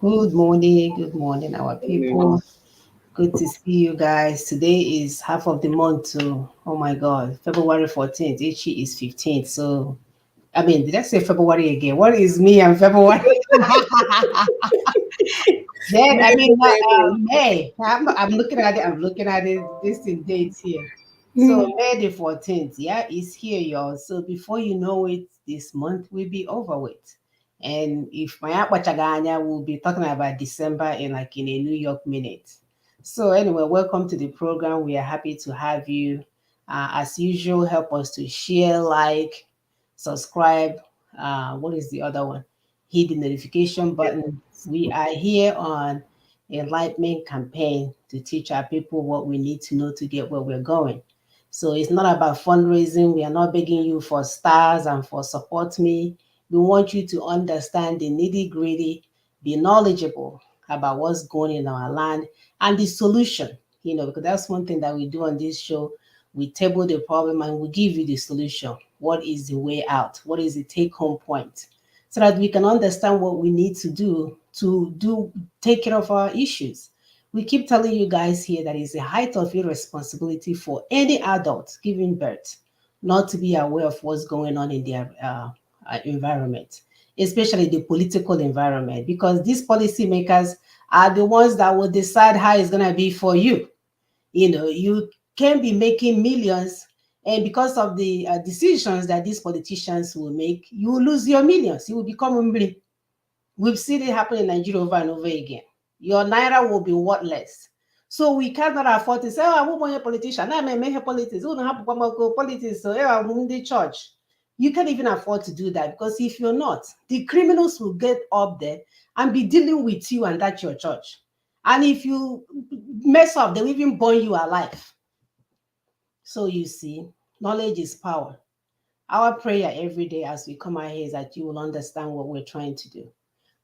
Good morning, our people. Good to see you guys. Today is half of the month, so oh my god, February 14th. Ichi is 15th. So I mean, did I say February again? What is me and February? Then I mean May. I'm looking at it, this in dates here. So May the 14th, yeah, is here, y'all. So before you know it, this month will be over with. And if my Chaganya will be talking about December in a New York minute. So anyway, welcome to the program. We are happy to have you. As usual, help us to share, like, subscribe. What is the other one? Hit the notification button. We are here on enlightenment campaign to teach our people what we need to know to get where we're going. So it's not about fundraising. We are not begging you for stars and for support me. We want you to understand the nitty gritty, be knowledgeable about what's going in our land and the solution. Because that's one thing that we do on this show. We table the problem and we give you the solution. What is the way out? What is the take home point? So that we can understand what we need to take care of our issues. We keep telling you guys here that it's a height of irresponsibility for any adult giving birth not to be aware of what's going on in their environment, especially the political environment, because these policymakers are the ones that will decide how it's going to be for you. You can be making millions, and because of the decisions that these politicians will make, you will lose your millions. You will become Umri. We've seen it happen in Nigeria over and over again. Your naira will be worthless. So we cannot afford to say, oh, I won't want a politician. I may make a politics. We don't have politics. So I'm in the church. You can't even afford to do that, because if you're not, the criminals will get up there and be dealing with you, and that's your church. And if you mess up, they'll even burn you alive. So you see, knowledge is power. Our prayer every day as we come out here is that you will understand what we're trying to do.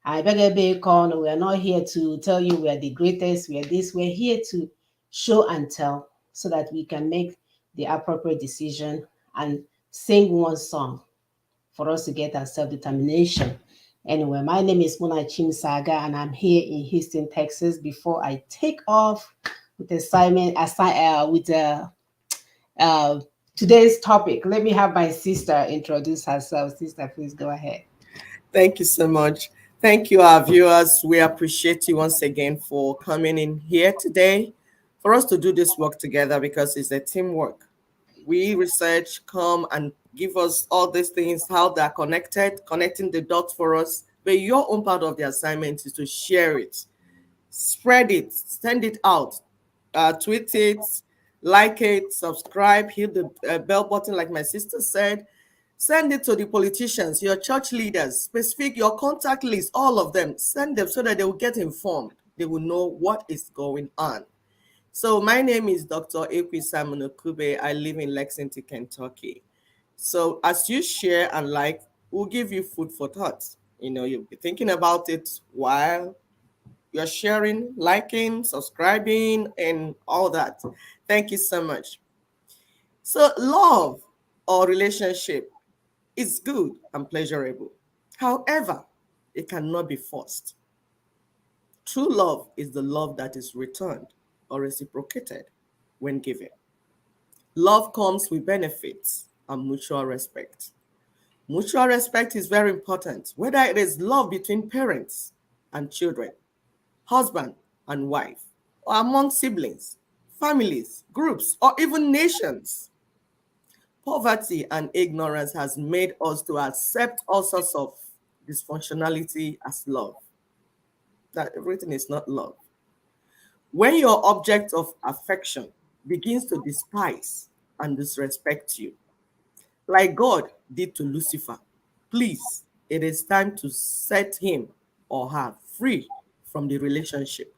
I beg a bacon. We are not here to tell you we are the greatest, we are this. We're here to show and tell so that we can make the appropriate decision and sing one song for us to get our self-determination. Anyway, my name is Muna Chim Saga, and I'm here in Houston, Texas. Before I take off with assignment, with uh, today's topic, let me have my sister introduce herself. Sister, please go ahead. Thank you so much. Thank you, our viewers. We appreciate you once again for coming in here today for us to do this work together because it's a teamwork. We research, come and give us all these things, how they're connected, connecting the dots for us. But your own part of the assignment is to share it, spread it, send it out, tweet it, like it, subscribe, hit the bell button, like my sister said. Send it to the politicians, your church leaders, specific, your contact list, all of them. Send them so that they will get informed. They will know what is going on. So my name is Dr. Ekwi Simon Okube. I live in Lexington, Kentucky. So as you share and like, we'll give you food for thought. You'll be thinking about it while you're sharing, liking, subscribing, and all that. Thank you so much. So love or relationship is good and pleasurable. However, it cannot be forced. True love is the love that is returned or reciprocated when given. Love comes with benefits and mutual respect. Mutual respect is very important, whether it is love between parents and children, husband and wife, or among siblings, families, groups, or even nations. Poverty and ignorance has made us to accept all sorts of dysfunctionality as love. That everything is not love. When your object of affection begins to despise and disrespect you, like God did to Lucifer, please, it is time to set him or her free from the relationship,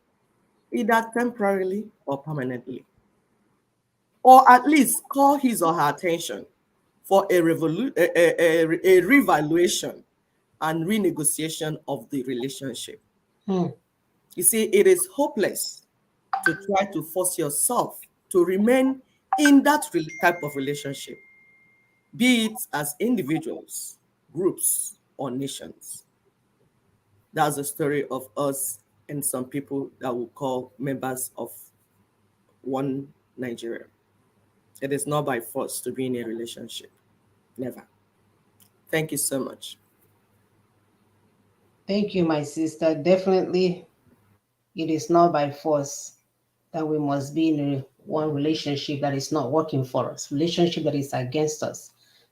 either temporarily or permanently, or at least call his or her attention for a revaluation and renegotiation of the relationship. Hmm. You see, it is hopeless to try to force yourself to remain in that type of relationship, be it as individuals, groups, or nations. That's the story of us and some people that will call members of one Nigeria. It is not by force to be in a relationship. Never. Thank you so much. Thank you, my sister. Definitely, it is not by force that we must be in one relationship that is not working for us, relationship that is against us.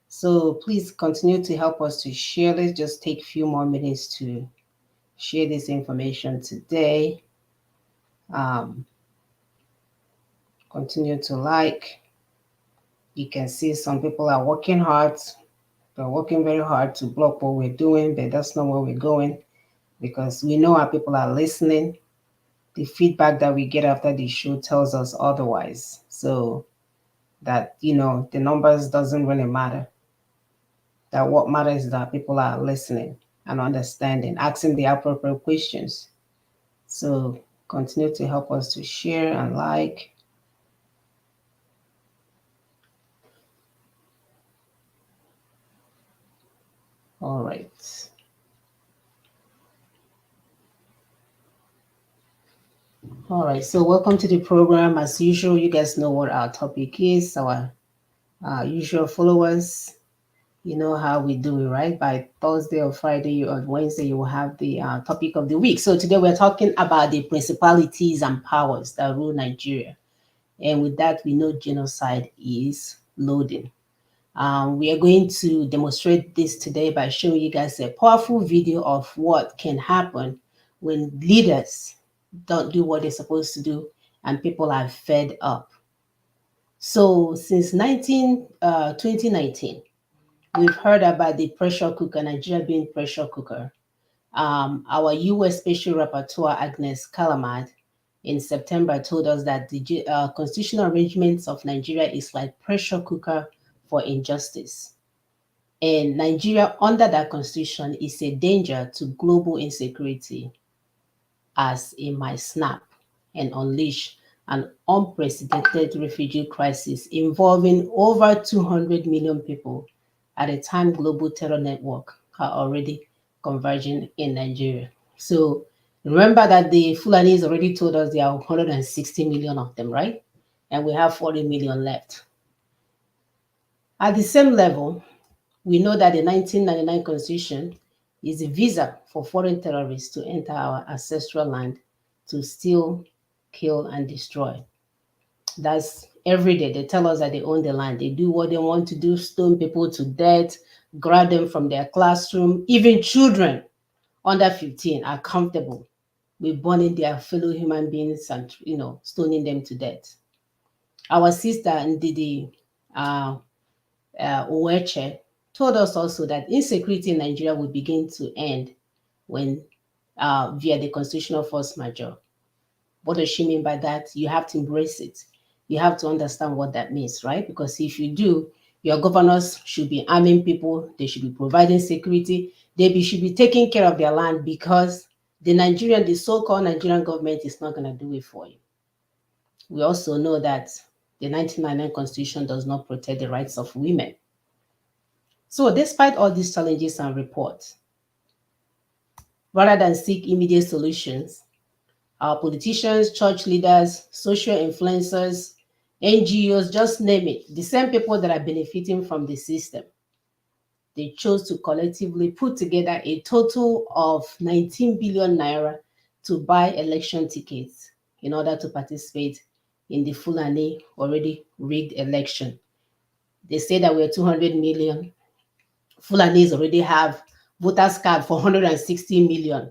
So please continue to help us to share. Let's just take a few more minutes to share this information today. Um, Continue to like. You can see some people are working hard. They're working very hard to block what we're doing, but that's not where we're going because we know our people are listening. The feedback that we get after the show tells us otherwise. So that the numbers doesn't really matter. That what matters is that people are listening and understanding, asking the appropriate questions. So continue to help us to share and like. All right. All right. So welcome to the program. As usual, you guys know what our topic is. Our usual followers, you know how we do it, right? By Thursday or Friday or Wednesday, you will have the topic of the week. So today we're talking about the principalities and powers that rule Nigeria. And with that, we know genocide is loading. We are going to demonstrate this today by showing you guys a powerful video of what can happen when leaders don't do what they're supposed to do and people are fed up. So since 2019, we've heard about the pressure cooker, Nigeria being pressure cooker. Our US Special Rapporteur Agnes Callamard in September told us that the constitutional arrangements of Nigeria is like pressure cooker for injustice. And Nigeria under that constitution is a danger to global insecurity as it might snap and unleash an unprecedented refugee crisis involving over 200 million people at a time global terror network are already converging in Nigeria. So remember that the Fulanis already told us there are 160 million of them, right? And we have 40 million left. At the same level, we know that the 1999 Constitution is a visa for foreign terrorists to enter our ancestral land to steal, kill, and destroy. That's every day. They tell us that they own the land. They do what they want to do, stone people to death, grab them from their classroom. Even children under 15 are comfortable with burning their fellow human beings and stoning them to death. Our sister Ndidi uh, Oweche told us also that insecurity in Nigeria will begin to end when via the constitutional force majeure. What does she mean by that? You have to embrace it. You have to understand what that means, right? Because if you do, your governors should be arming people, they should be providing security, should be taking care of their land because the so-called Nigerian government is not going to do it for you. We also know that the 1999 Constitution does not protect the rights of women. So despite all these challenges and reports, rather than seek immediate solutions, our politicians, church leaders, social influencers, NGOs, just name it, the same people that are benefiting from the system, they chose to collectively put together a total of 19 billion naira to buy election tickets in order to participate in the Fulani already rigged election. They say that we're 200 million. Fulanis already have voters card for 160 million.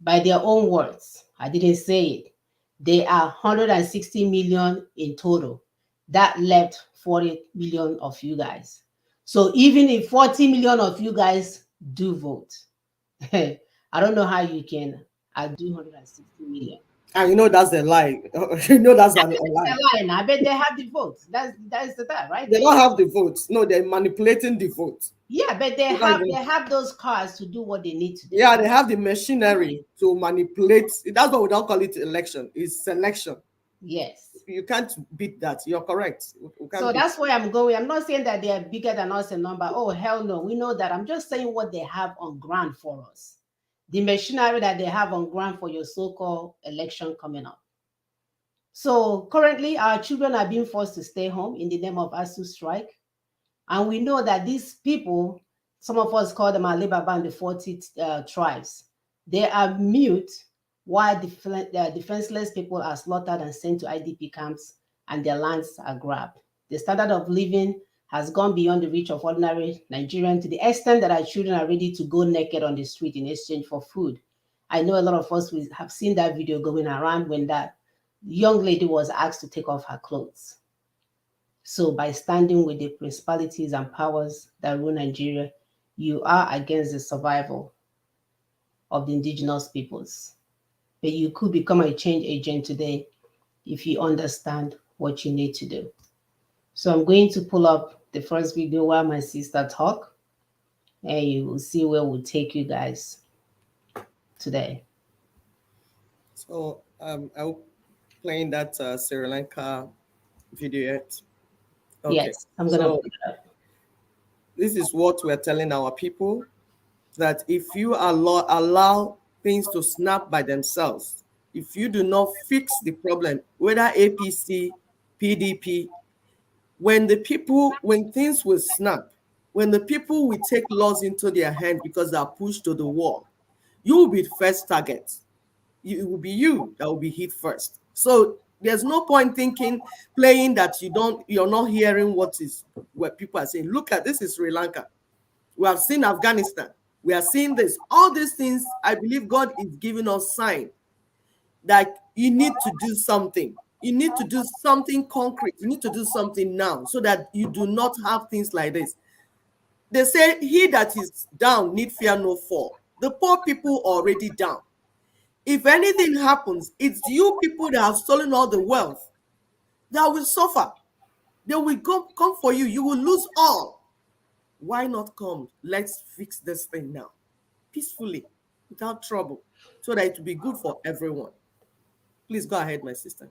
By their own words, I didn't say it. They are 160 million in total. That left 40 million of you guys. So even if 40 million of you guys do vote, I don't know how you can outdo 160 million. And you know that's the lie. You know that's a lie. They're lying. I bet they have the votes. That's that, right? They don't have the votes. No, they're manipulating the vote. Yeah, but they They don't have even- they have those cards to do what they need to do. Yeah, they have the machinery to manipulate. That's why we don't call it election. It's selection. Yes. You can't beat that. You're correct. We can't So beat. that's where I'm going. I'm not saying that they are bigger than us in number. Oh, hell no. We know that. I'm just saying what they have on ground for us. the machinery that they have on ground for your so-called election coming up. So currently, our children are being forced to stay home in the name of ASU strike. And we know that these people, some of us call them Alibaba and the 40 tribes, they are mute while defenseless people are slaughtered and sent to IDP camps and their lands are grabbed. The standard of living has gone beyond the reach of ordinary Nigerians to the extent that our children are ready to go naked on the street in exchange for food. I know a lot of us have seen that video going around when that young lady was asked to take off her clothes. So by standing with the principalities and powers that rule Nigeria, you are against the survival of the indigenous peoples. But you could become a change agent today if you understand what you need to do. So I'm going to pull up the first video while my sister talk, and you will see where we'll take you guys today. So I'll playing that Sri Lanka video yet. Okay. Yes, I'm gonna put it up. This is what we're telling our people, that if you allow things to snap by themselves, if you do not fix the problem, whether APC, PDP, when things will snap, when the people will take laws into their hands because they are pushed to the wall, you will be the first target. It will be you that will be hit first. So there's no point playing that you're not hearing what people are saying. Look at this is Sri Lanka. We have seen Afghanistan. We are seeing this. All these things, I believe God is giving us sign that you need to do something. You need to do something concrete. You need to do something now so that you do not have things like this. They say, he that is down need fear no fall. The poor people are already down. If anything happens, it's you people that have stolen all the wealth that will suffer. They will come for you. You will lose all. Why not come? Let's fix this thing now, peacefully, without trouble, so that it will be good for everyone. Please go ahead, my sister.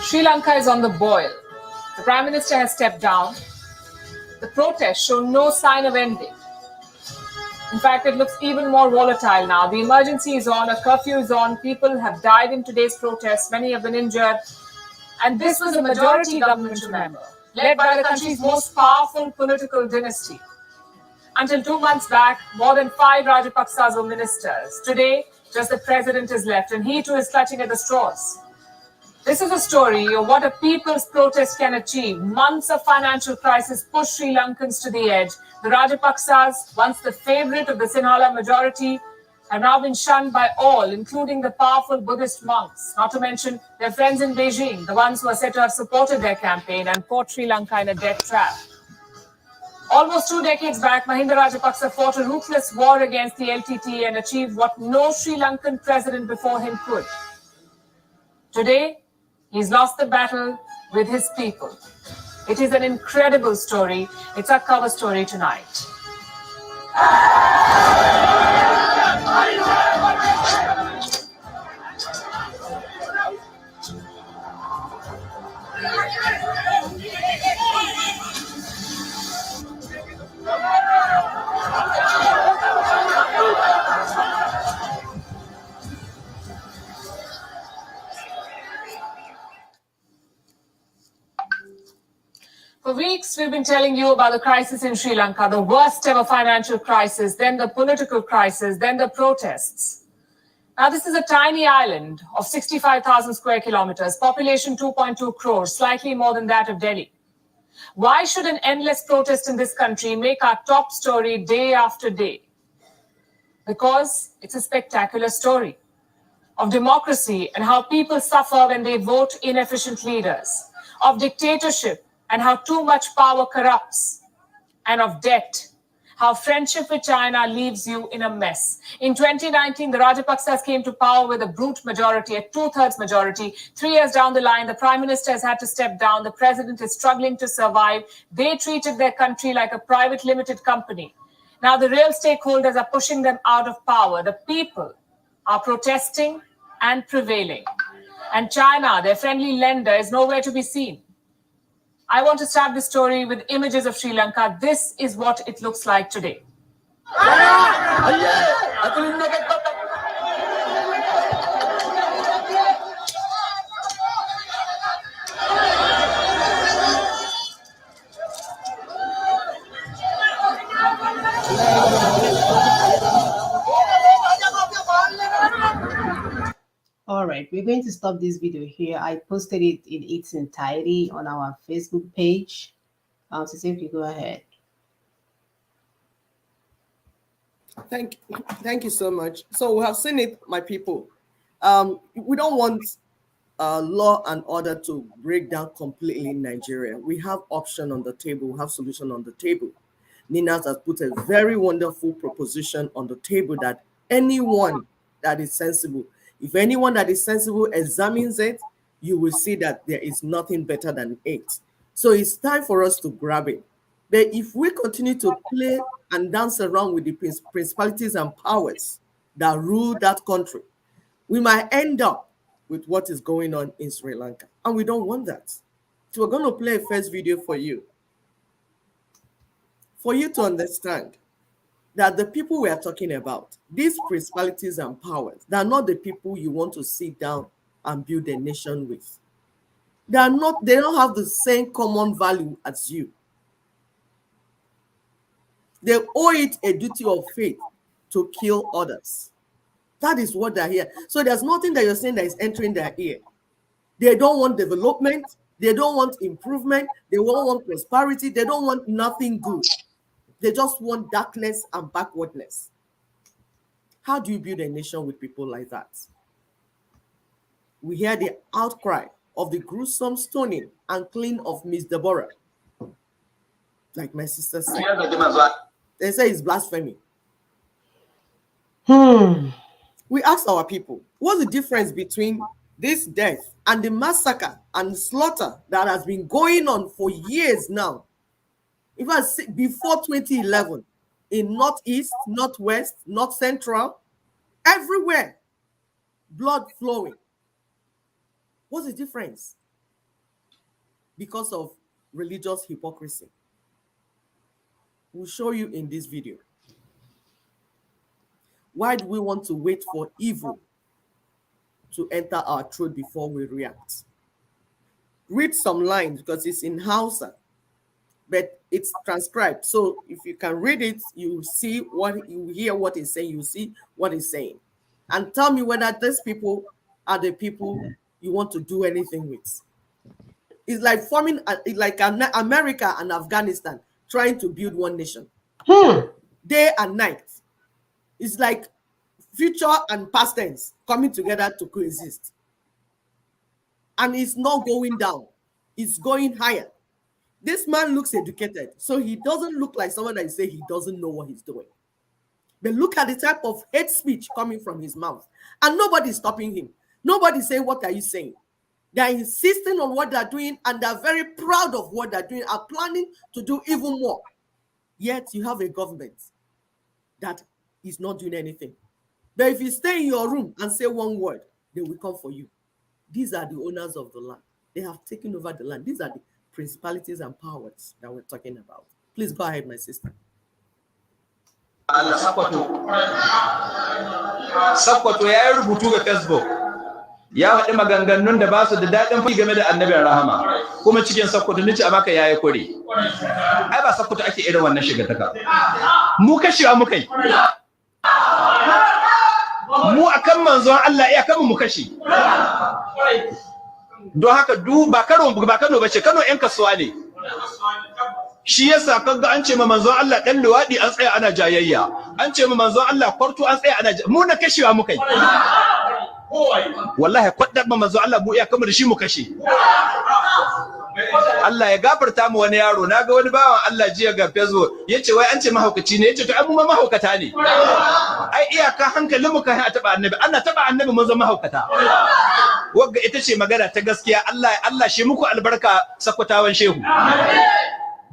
Sri Lanka is on the boil. The Prime Minister has stepped down. The protests show no sign of ending. In fact, it looks even more volatile now. The emergency is on, a curfew is on, people have died in today's protests, many have been injured. And this was a majority government, remember, led by the country's most powerful political dynasty. Until 2 months back, more than 5 Rajapaksas were ministers. Today, just the president is left, and he too is clutching at the straws. This is a story of what a people's protest can achieve. Months of financial crisis pushed Sri Lankans to the edge. The Rajapaksas, once the favorite of the Sinhala majority, have now been shunned by all, including the powerful Buddhist monks, not to mention their friends in Beijing, the ones who are said to have supported their campaign and caught Sri Lanka in a death trap. Almost 2 decades back, Mahinda Rajapaksa fought a ruthless war against the LTT and achieved what no Sri Lankan president before him could. Today, he's lost the battle with his people. It is an incredible story. It's our cover story tonight. For weeks, we've been telling you about the crisis in Sri Lanka, the worst ever financial crisis, then the political crisis, then the protests. Now, this is a tiny island of 65,000 square kilometers, population 2.2 crores, slightly more than that of Delhi. Why should an endless protest in this country make our top story day after day? Because it's a spectacular story of democracy and how people suffer when they vote inefficient leaders, of dictatorship and how too much power corrupts, and of debt, how friendship with China leaves you in a mess. In 2019, the Rajapaksas came to power with a brute majority, a two-thirds majority. 3 years down the line, the Prime Minister has had to step down. The President is struggling to survive. They treated their country like a private limited company. Now the real stakeholders are pushing them out of power. The people are protesting and prevailing. And China, their friendly lender, is nowhere to be seen. I want to start this story with images of Sri Lanka. This is what it looks like today. All right, we're going to stop this video here. I posted it in its entirety on our Facebook page. So simply go ahead. Thank you so much. So we have seen it, my people. We don't want law and order to break down completely in Nigeria. We have option on the table. We have solution on the table. Ninas has put a very wonderful proposition on the table that anyone that is sensible, if anyone that is sensible examines it, you will see that there is nothing better than it. So it's time for us to grab it. But if we continue to play and dance around with the principalities and powers that rule that country, we might end up with what is going on in Sri Lanka. And we don't want that. So we're going to play a first video for you to understand that the people we are talking about, these principalities and powers, they are not the people you want to sit down and build a nation with. They don't have the same common value as you. They owe it a duty of faith to kill others. That is what they're here. So there's nothing that you're saying that is entering their ear. They don't want development. They don't want improvement. They don't want prosperity. They don't want nothing good. They just want darkness and backwardness. How do you build a nation with people like that? We hear the outcry of the gruesome stoning and killing of Miss Deborah. Like my sister said. They say it's blasphemy. We asked our people, what's the difference between this death and the massacre and slaughter that has been going on for years now? In fact, before 2011, in Northeast, Northwest, North Central, everywhere, blood flowing. What's the difference? Because of religious hypocrisy. We'll show you in this video. Why do we want to wait for evil to enter our throat before we react? Read some lines because it's in Hausa, but it's transcribed. So if you can read it, you see what you hear what he's saying, you see what he's saying. And tell me whether these people are the people you want to do anything with. It's like forming like America and Afghanistan trying to build one nation. Day and night. It's like future and past tense coming together to coexist. And it's not going down. It's going higher. This man looks educated, so he doesn't look like someone that say he doesn't know what he's doing. But look at the type of hate speech coming from his mouth. And nobody's stopping him. Nobody's saying, what are you saying? They're insisting on what they're doing, and they're very proud of what they're doing, are planning to do even more. Yet you have a government that is not doing anything. But if you stay in your room and say one word, they will come for you. These are the owners of the land. They have taken over the land. These are the principalities and powers that we're talking about. Please go ahead, my sister. Sakkwato ya yi rubutu ga Facebook. Ya faɗi maganganun da ba su da daɗin fi game da annabin rahama. Kuma cikin Sakkwato nace a maka yayi kure. Ai ba Sakkwato ake irin wannan shigataka. Mu kashewa muka yi. Mu akan manzon Allah iya kan mu kashe. Don haka ba Kano bace, Kano ƴan kasuwa ne. Shi yasa kaga an ce ma manzon Allah dan luwadi an tsaya ana jayayya, an ce ma manzon Allah kwarto an tsaya ana mu na kashewa muka yi. wallahi kwadda ba manzo Allah mu iya kamar da shi mu kashe. Allah ya gafarta mu wani yaro, naga wani bawan Allah jiya ga Facebook yace wai an ce mahaukaci ne, yace to ai mu ma mahaukata ne. Ai iyaka hankalin mu kai a taba annabi, ana taba annabi mun zama mahaukata. Wagga ita ce magana ta gaskiya. Allah shi muku albarka sakwatawan shehu.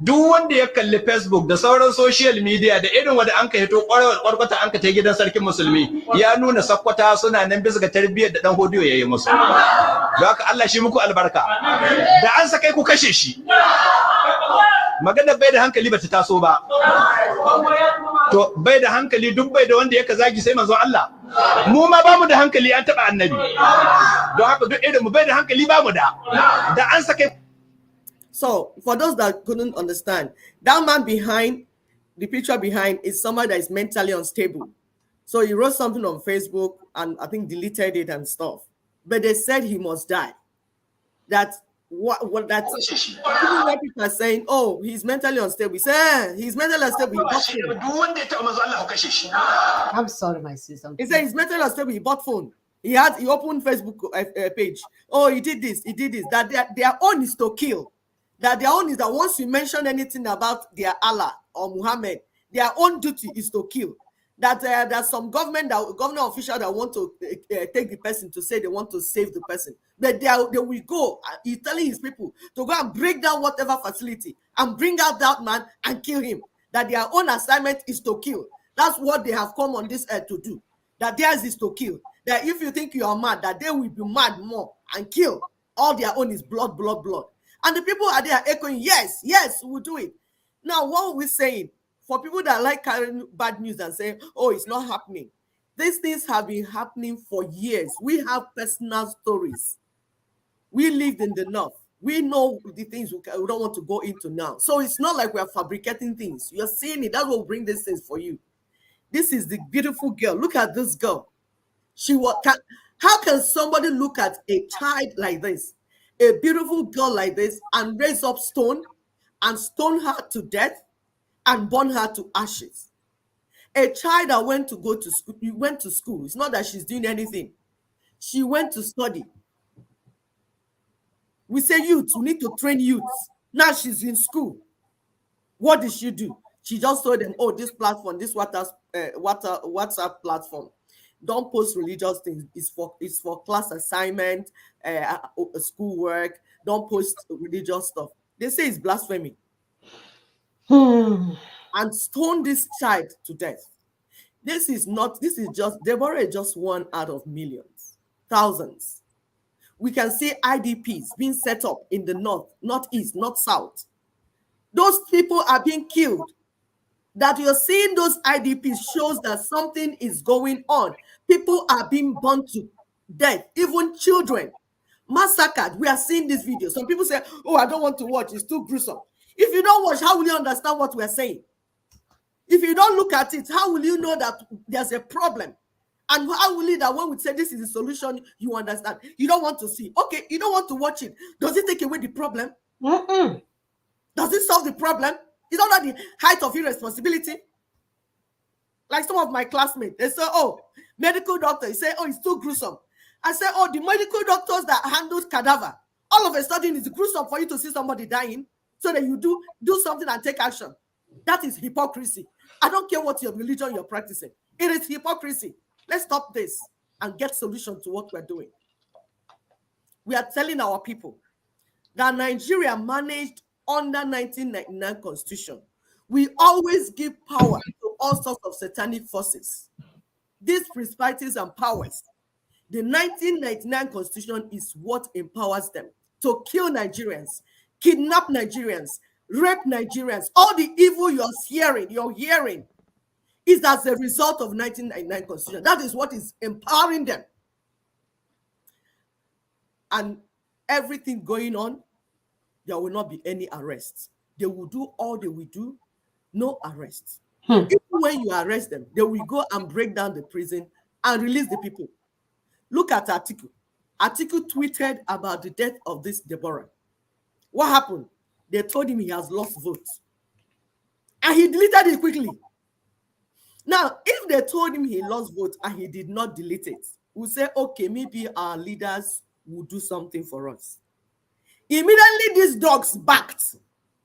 Duk wanda ya kalli Facebook da sauran social media da irin wanda an ka hito kwarkwata an ka ta gidan sarkin musulmi, ya nuna sakwata suna nan bisa ga tarbiyyar da dan hodiyo yayi musu. Don haka Allah shi muku albarka. Da an sakai ku kashe shi. Magana bai da hankali bata taso ba. To bai da hankali duk bai da wanda yaka zagi sai manzo Allah. Mu ma bamu da hankali an taba annabi. Don haka duk irin mu bai da hankali bamu da. Da an sakai. So, for those that couldn't understand, that man behind, the picture behind, is someone that is mentally unstable. So he wrote something on Facebook and I think deleted it and stuff. But they said he must die. That people are saying, oh, he's mentally unstable. He said, he's mentally unstable. I'm sorry, my sister. He said he's mentally unstable. He bought phone. He opened Facebook page. Oh, he did this. That their own is to kill. That their own is that once you mention anything about their Allah or Muhammad, their own duty is to kill. That there's some government official that want to take the person to say they want to save the person. But they will go. He's telling his people to go and break down whatever facility and bring out that man and kill him. That their own assignment is to kill. That's what they have come on this earth to do. That theirs is to kill. That if you think you are mad, that they will be mad more and kill. All their own is blood, blood, blood. And the people are there echoing, yes, we'll do it. Now, what we're saying, for people that like carrying bad news and saying, oh, it's not happening. These things have been happening for years. We have personal stories. We lived in the north. We know the things we don't want to go into now. So it's not like we are fabricating things. You're seeing it. That will bring these things for you. This is the beautiful girl. Look at this girl. How can somebody look at a child like this? A beautiful girl like this and raise up stone and stone her to death and burn her to ashes. A child that went to school. It's not that she's doing anything. She went to study. We say youth, we need to train youths. Now she's in school. What did she do? She just told them, oh, this platform, this WhatsApp platform, don't post religious things. It's for class assignment, schoolwork. Don't post religious stuff. They say it's blasphemy. And stone this child to death. Deborah is just one out of millions, thousands. We can see IDPs being set up in the north, northeast, north, south. Those people are being killed. That you're seeing those IDPs shows that something is going on. People are being burnt to death, even children massacred. We are seeing this video. Some people say, oh, I don't want to watch. It's too gruesome. If you don't watch, how will you understand what we're saying? If you don't look at it, how will you know that there's a problem? And how will it that when we say this is the solution, you understand? You don't want to see. Okay, you don't want to watch it. Does it take away the problem? Does it solve the problem? Is not that the height of irresponsibility? Like some of my classmates, they say, oh, medical doctor, you say, oh, it's too gruesome. I say, oh, the medical doctors that handle cadaver, all of a sudden it's gruesome for you to see somebody dying, so that you do something and take action. That is hypocrisy. I don't care what your religion you're practicing. It is hypocrisy. Let's stop this and get solution to what we're doing. We are telling our people that Nigeria managed under 1999 constitution. We always give power to all sorts of satanic forces. These principalities and powers. The 1999 constitution is what empowers them to kill Nigerians, kidnap Nigerians, rape Nigerians. All the evil you're hearing is as a result of 1999 constitution. That is what is empowering them. And everything going on, there will not be any arrests. They will do all they will do, no arrests. Even when you arrest them, they will go and break down the prison and release the people. Look at Atiku. Atiku tweeted about the death of this Deborah. What happened? They told him he has lost votes. And he deleted it quickly. Now, if they told him he lost votes and he did not delete it, will say, okay, maybe our leaders will do something for us. Immediately, these dogs backed.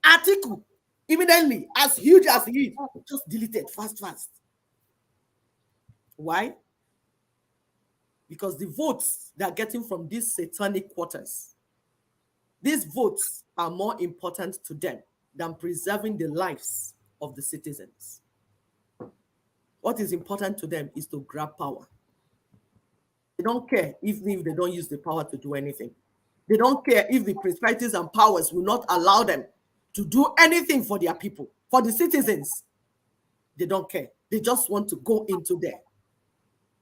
Article, immediately, as huge as he is, just deleted fast. Why? Because the votes they are getting from these satanic quarters, these votes are more important to them than preserving the lives of the citizens. What is important to them is to grab power. They don't care if they don't use the power to do anything. They don't care if the principalities and powers will not allow them to do anything for their people, for the citizens. They don't care. They just want to go into there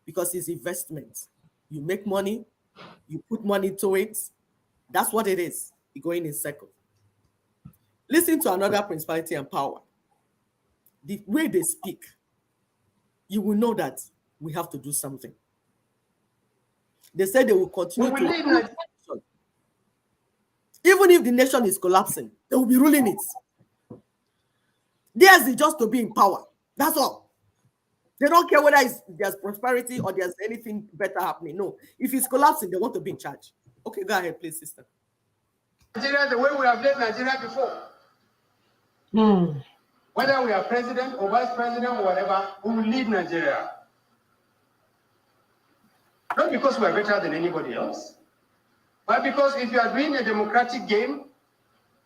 because it's investment. You make money, you put money to it. That's what it is. You're going in circle. Listen to another principality and power. The way they speak, you will know that we have to do something. They said they will continue to rule the nation. Even if the nation is collapsing, they will be ruling it. Theirs is just to be in power. That's all. They don't care whether there's prosperity or there's anything better happening. No. If it's collapsing, they want to be in charge. Okay, go ahead, please, sister. Nigeria, the way we have led Nigeria before. Whether we are president or vice president or whatever, we will lead Nigeria. Not because we are better than anybody else, but because if you are doing a democratic game,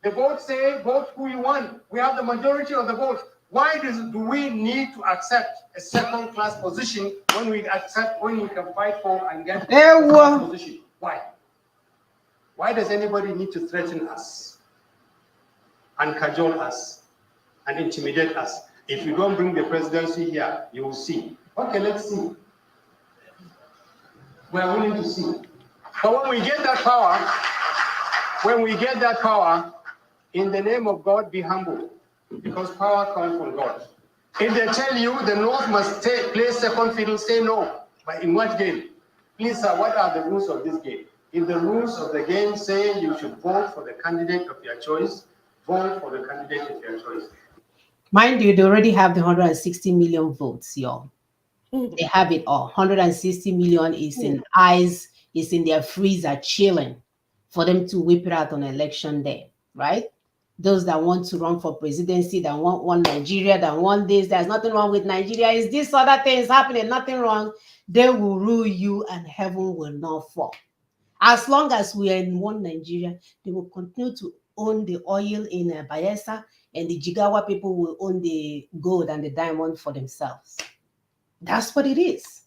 the votes say vote who you want. We have the majority of the vote. Why do we need to accept a second-class position when we can fight for and get a first position? Why? Why does anybody need to threaten us and cajole us and intimidate us? If you don't bring the presidency here, you will see. Okay, let's see. We are willing to see. But when we get that power, in the name of God, be humble, because power comes from God. If they tell you the North must play second fiddle, say no. But in what game? Please, sir, what are the rules of this game? If the rules of the game say you should vote for the candidate of your choice, vote for the candidate of your choice. Mind you, they already have the 160 million votes, y'all. They have it all. 160 million is in eyes, is in their freezer chilling for them to whip it out on election day, right? Those that want to run for presidency, that want one Nigeria, that want this, there's nothing wrong with Nigeria. Is this other things happening? Nothing wrong. They will rule you and heaven will not fall. As long as we are in one Nigeria, they will continue to own the oil in Bayelsa, and the Jigawa people will own the gold and the diamond for themselves. That's what it is.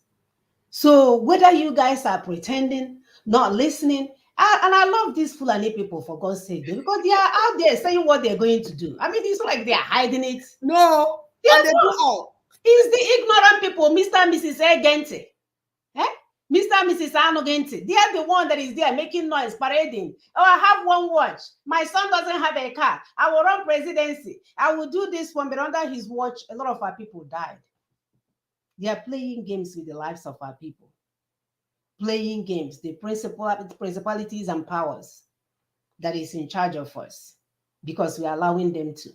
So whether you guys are pretending, not listening, and I love these Fulani people, for God's sake, because they are out there saying what they're going to do. I mean, it's like they're hiding it. No, and they do all. It's the ignorant people, Mr. and Mrs. Egente. Mr. and Mrs. Anogente. They are the one that is there making noise, parading. Oh, I have one watch. My son doesn't have a car. I will run presidency. I will do this one, but under his watch, a lot of our people died. They are playing games with the lives of our people. Playing games, the principalities and powers that is in charge of us, because we are allowing them to.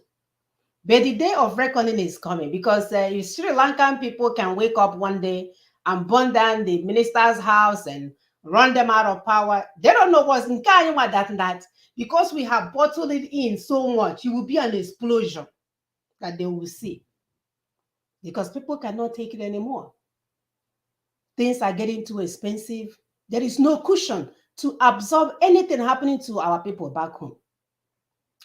But the day of reckoning is coming, because if Sri Lankan people can wake up one day and burn down the minister's house and run them out of power, they don't know what's in that. Because we have bottled it in so much, it will be an explosion that they will see. Because people cannot take it anymore. Things are getting too expensive. There is no cushion to absorb anything happening to our people back home.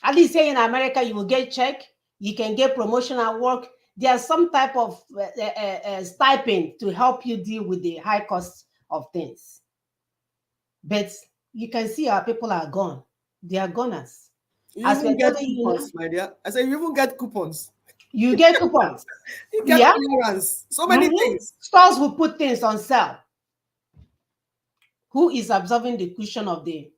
At least here in America, you will get check, you can get promotion at work. There's some type of stipend to help you deal with the high cost of things. But you can see our people are gone. They are goners. You even get coupons, my dear. I said you even get coupons. You get coupons. You get clearance. So many things. Stores will put things on sale. Who is absorbing the cushion of the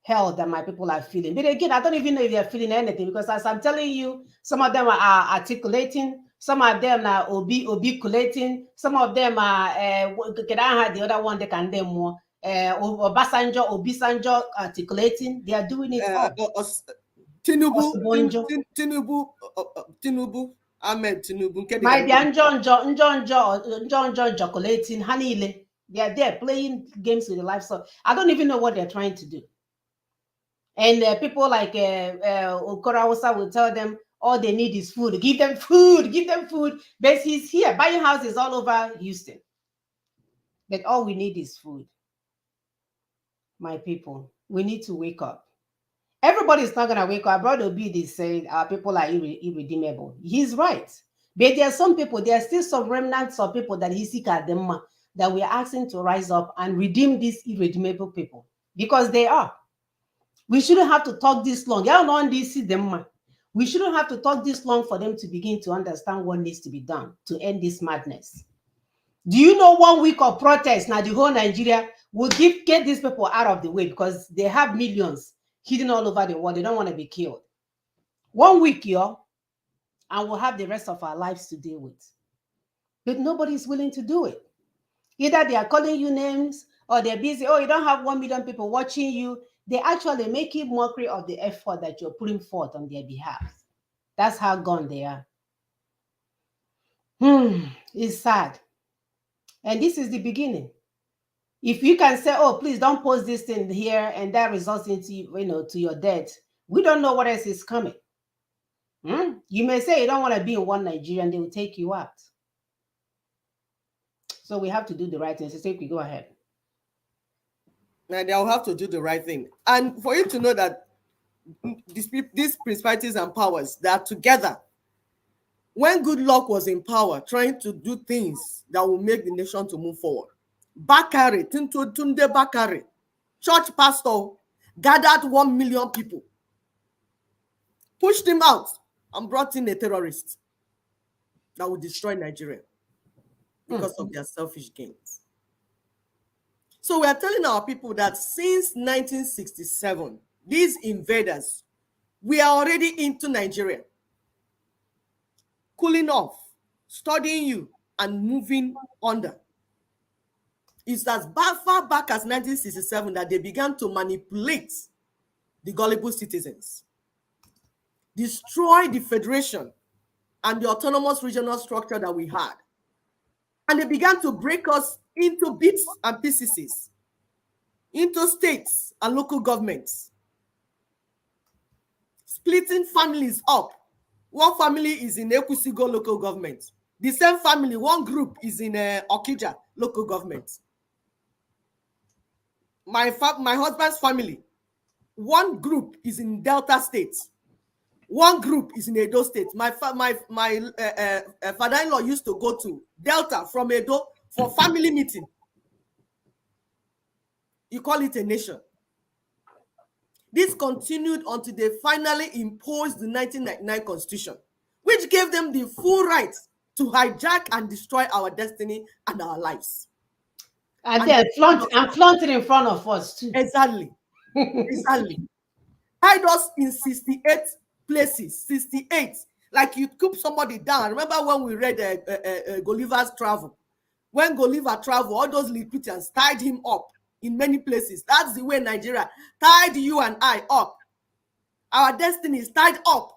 hell that my people are feeling? But again, I don't even know if they're feeling anything, because as I'm telling you, some of them are articulating, some of them are obiculating, some of them are the other one they can name more. Obisanjo articulating. They are doing it all. Tinubu, Ahmed Tinubu. My dear, John, chocolating, Hanile. They are there playing games with the life. So I don't even know what they're trying to do. And people like Okorawasa will tell them all they need is food. Give them food, give them food. But he's here buying houses all over Houston. But all we need is food. My people, we need to wake up. Everybody's not going to wake up. Brother Obidi said our people are irredeemable. He's right. But there are some people, there are still some remnants of people that he seek at them that we are asking to rise up and redeem these irredeemable people because they are. We shouldn't have to talk this long. We shouldn't have to talk this long for them to begin to understand what needs to be done to end this madness. Do you know 1 week of protest now the whole Nigeria will get these people out of the way because they have millions hidden all over the world. They don't want to be killed. 1 week, y'all, and we'll have the rest of our lives to deal with. But nobody's willing to do it. Either they are calling you names or they're busy. Oh, you don't have 1 million people watching you. They actually making mockery of the effort that you're putting forth on their behalf. That's how gone they are. It's sad. And this is the beginning. If you can say, oh, please don't post this thing here, and that results into, to your death, we don't know what else is coming. You may say you don't want to be in one Nigeria, and they will take you out. So we have to do the right thing. So say we go ahead. Now they'll have to do the right thing. And for you to know that these principalities and powers, they are together. When good luck was in power, trying to do things that will make the nation to move forward. Bakare, Tunde Bakare, church pastor, gathered 1 million people, pushed him out, and brought in a terrorist that would destroy Nigeria because of their selfish gains. So we are telling our people that since 1967, these invaders, we are already into Nigeria, cooling off, studying you, and moving under. It's as far back as 1967 that they began to manipulate the gullible citizens, destroy the federation and the autonomous regional structure that we had. And they began to break us into bits and pieces, into states and local governments, splitting families up. One family is in Ekwusigo local government. The same family, one group is in Okija local government. My husband's family, one group is in Delta State. One group is in Edo State. My father-in-law used to go to Delta from Edo for family meeting. You call it a nation. This continued until they finally imposed the 1999 Constitution, which gave them the full right to hijack and destroy our destiny and our lives. And then flaunt it in front of us too. Exactly. Exactly. Hide us in 68 places, 68. Like you coop somebody down. Remember when we read Gulliver's Travel? When Gulliver traveled, all those Lilliputians tied him up in many places. That's the way Nigeria tied you and I up. Our destiny is tied up.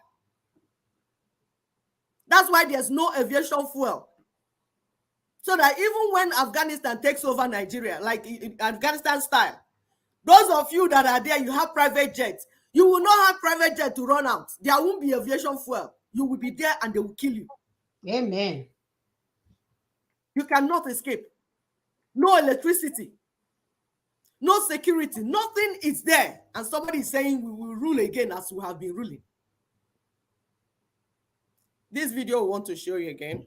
That's why there's no aviation fuel. So that even when Afghanistan takes over Nigeria, like in Afghanistan style, those of you that are there, you have private jets. You will not have private jet to run out. There won't be aviation fuel. You will be there and they will kill you. Amen. You cannot escape. No electricity. No security. Nothing is there. And somebody is saying we will rule again as we have been ruling. This video we want to show you again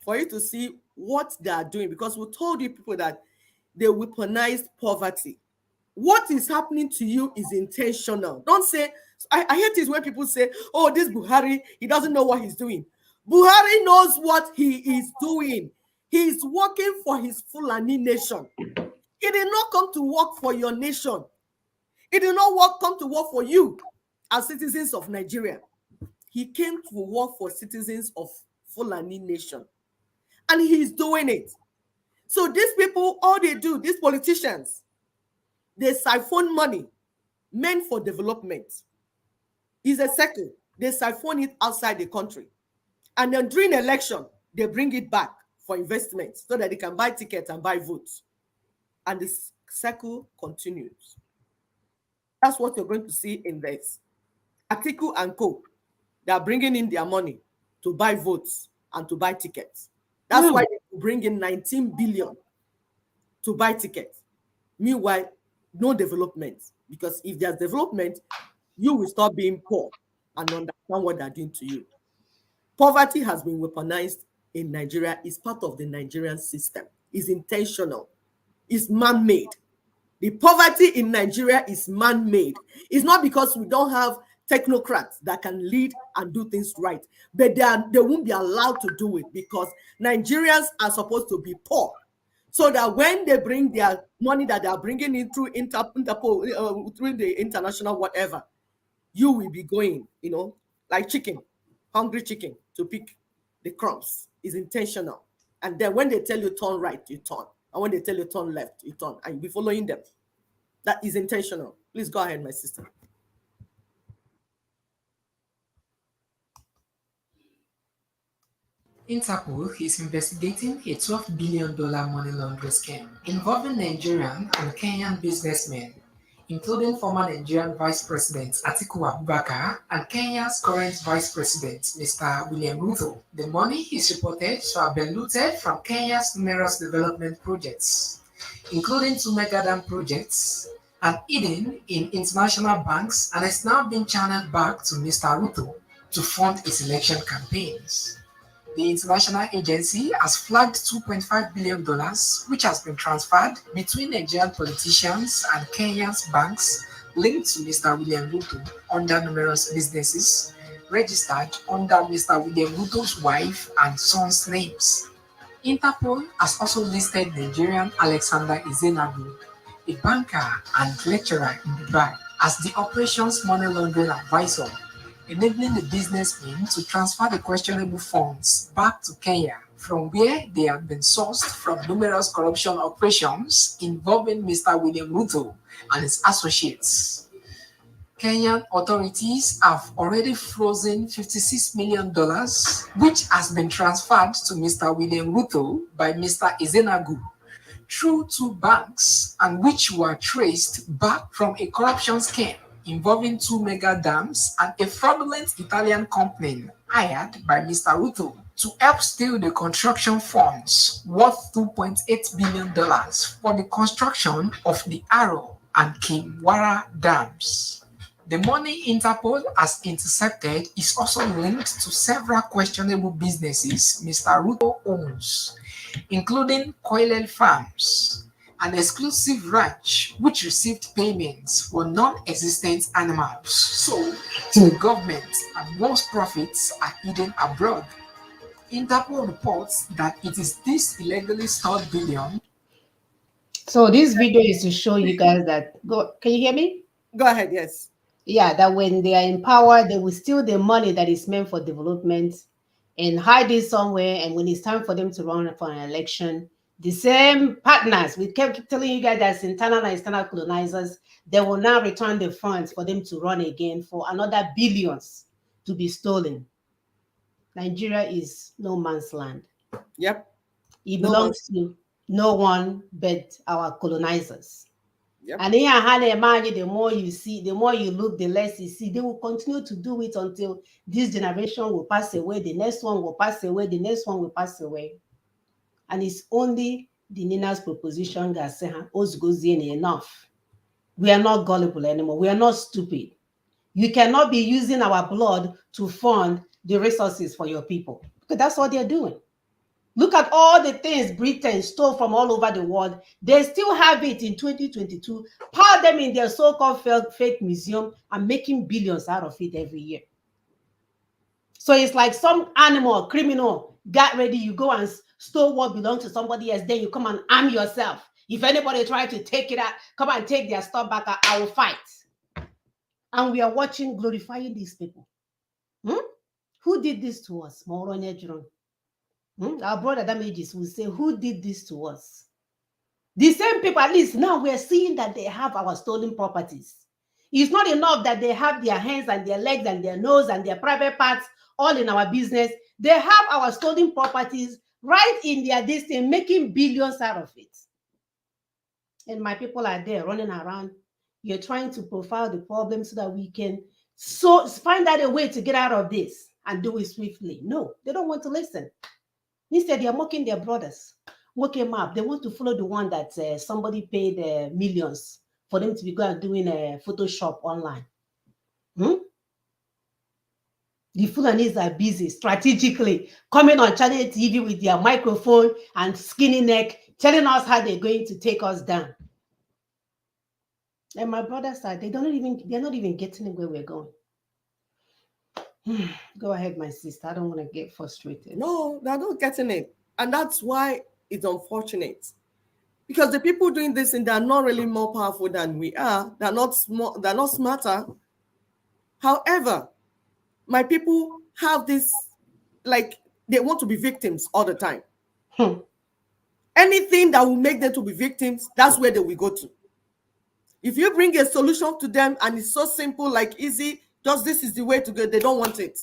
for you to see what they are doing, because we told you people that they weaponized poverty. What is happening to you is intentional. Don't say, I hate it when people say, oh, this Buhari, he doesn't know what he's doing. Buhari knows what he is doing. He is working for his Fulani nation. He did not come to work for your nation. He did not come to work for you as citizens of Nigeria. He came to work for citizens of Fulani nation. And he's doing it. So these people, all they do, these politicians, they siphon money meant for development. It's a circle. They siphon it outside the country. And then during election, they bring it back for investment so that they can buy tickets and buy votes. And the cycle continues. That's what you're going to see in this. Atiku and Co. They are bringing in their money to buy votes and to buy tickets. That's why they bring in 19 billion to buy tickets. Meanwhile, no development. Because if there's development, you will stop being poor and understand what they're doing to you. Poverty has been weaponized in Nigeria. It's part of the Nigerian system. It's intentional. It's man-made. The poverty in Nigeria is man-made. It's not because we don't have technocrats that can lead and do things right, but they won't be allowed to do it because Nigerians are supposed to be poor. So that when they bring their money that they are bringing in through Interpol, through the international whatever, you will be going, like chicken, hungry chicken, to pick the crumbs. Is intentional. And then when they tell you turn right, you turn. And when they tell you turn left, you turn. And you'll be following them. That is intentional. Please go ahead, my sister. Interpol is investigating a $12 billion money laundering scheme involving Nigerian and Kenyan businessmen, including former Nigerian Vice President Atiku Abubakar and Kenya's current Vice President, Mr. William Ruto. The money is reported to have been looted from Kenya's numerous development projects, including 2 mega dam projects, and hidden in international banks, and is now being channeled back to Mr. Ruto to fund his election campaigns. The international agency has flagged $2.5 billion, which has been transferred between Nigerian politicians and Kenya's banks linked to Mr. William Ruto under numerous businesses registered under Mr. William Ruto's wife and son's names. Interpol has also listed Nigerian Alexander Izenagu, a banker and lecturer in Dubai, as the operation's money laundering advisor, enabling the businessmen to transfer the questionable funds back to Kenya, from where they had been sourced from numerous corruption operations involving Mr. William Ruto and his associates. Kenyan authorities have already frozen $56 million, which has been transferred to Mr. William Ruto by Mr. Izenagu through 2 banks, and which were traced back from a corruption scheme involving 2 mega dams and a fraudulent Italian company hired by Mr. Ruto to help steal the construction funds worth $2.8 billion for the construction of the Aro and Kimwara dams. The money Interpol has intercepted is also linked to several questionable businesses Mr. Ruto owns, including Koilel Farms, an exclusive ranch which received payments for non-existent animals sold to the government, and most profits are hidden abroad. Interpol reports that it is this illegally stored billion. So this video is to show you guys that can you hear me? Go ahead, yes. Yeah, that when they are in power, they will steal the money that is meant for development and hide it somewhere. And when it's time for them to run for an election, the same partners, we kept telling you guys that's internal and external colonizers, they will now return the funds for them to run again for another billions to be stolen. Nigeria is no man's land. Yep. It belongs to no one but our colonizers. Yep. And the more you see, the more you look, the less you see. They will continue to do it until this generation will pass away, the next one will pass away, the next one will pass away. And it's only the Nina's proposition that says, enough. We are not gullible anymore. We are not stupid. You cannot be using our blood to fund the resources for your people, because that's what they're doing. Look at all the things Britain stole from all over the world. They still have it in 2022, pile them in their so-called fake museum and making billions out of it every year. So it's like some animal, criminal, got ready, you go and stole what belongs to somebody else, then you come and arm yourself. If anybody try to take it out, come and take their stuff back, I will fight. And we are watching, glorifying these people. Who did this to us? Our brother Damages will say, who did this to us? The same people, at least now we're seeing that they have our stolen properties. It's not enough that they have their hands and their legs and their nose and their private parts all in our business. They have our stolen properties right in their this thing, making billions out of it. And my people are there running around. You're trying to profile the problem so that we can find out a way to get out of this and do it swiftly. No, they don't want to listen. Instead, they are mocking their brothers. Working up. They want to follow the one that somebody paid millions for them to be going doing a Photoshop online. The Fulanis are busy strategically coming on channel TV with their microphone and skinny neck, telling us how they're going to take us down. And my brothers are, they're not even getting where we're going. Go ahead, my sister. I don't want to get frustrated. No, they're not getting it. And that's why it's unfortunate. Because the people doing this, and they're not really more powerful than we are. They're not smarter. However, my people have this, like, they want to be victims all the time. Anything that will make them to be victims, that's where they will go to. If you bring a solution to them and it's so simple, like easy, just this is the way to go, they don't want it.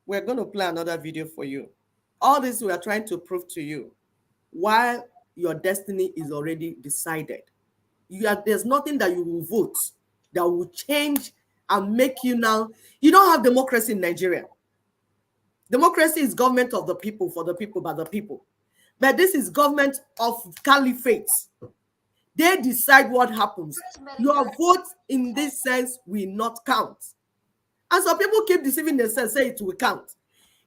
We're going to play another video for you. All this we are trying to prove to you while your destiny is already decided. There's nothing that you will vote that will change and make you now. You don't have democracy in Nigeria. Democracy is government of the people, for the people, by the people. But this is government of caliphates. They decide what happens. Your vote in this sense will not count. And some people keep deceiving themselves, say it will count.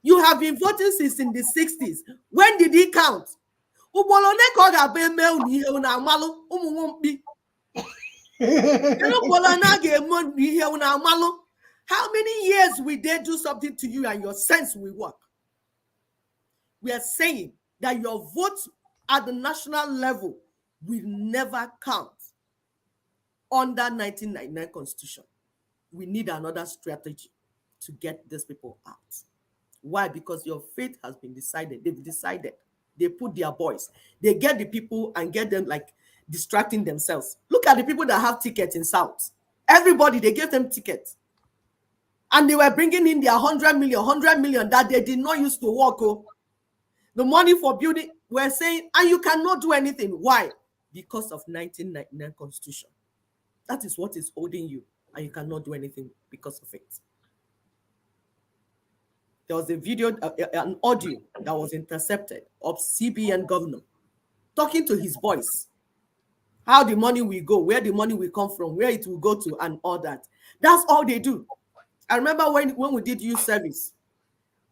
You have been voting since in the 60s. When did it count? How many years will they do something to you and your sense will work? We are saying that your vote at the national level will never count under 1999 Constitution. We need another strategy to get these people out. Why? Because your fate has been decided. They've decided. They put their boys. They get the people and get them like distracting themselves. Look at the people that have tickets in South. Everybody, they gave them tickets. And they were bringing in their 100 million that they did not use to work. Oh. The money for building, we're saying, and you cannot do anything. Why? Because of 1999 Constitution. That is what is holding you, and you cannot do anything because of it. There was a video, an audio that was intercepted of CBN governor talking to his boys. How the money will go, where the money will come from, where it will go to, and all that. That's all they do. I remember when we did youth service,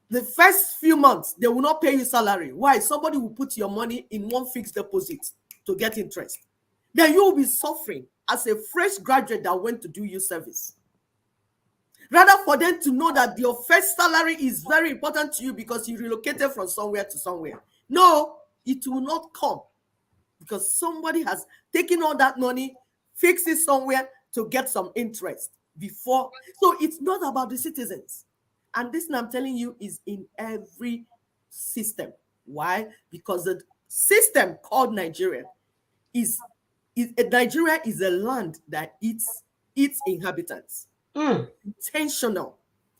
the first few months, they will not pay you salary. Why? Somebody will put your money in one fixed deposit to get interest. Then you will be suffering as a fresh graduate that went to do youth service. Rather for them to know that your first salary is very important to you because you relocated from somewhere to somewhere. No, it will not come because somebody has taken all that money, fixed it somewhere to get some interest before. So it's not about the citizens. And this, I'm telling you, is in every system. Why? Because the system called Nigeria is Nigeria is a land that eats its inhabitants. Intentional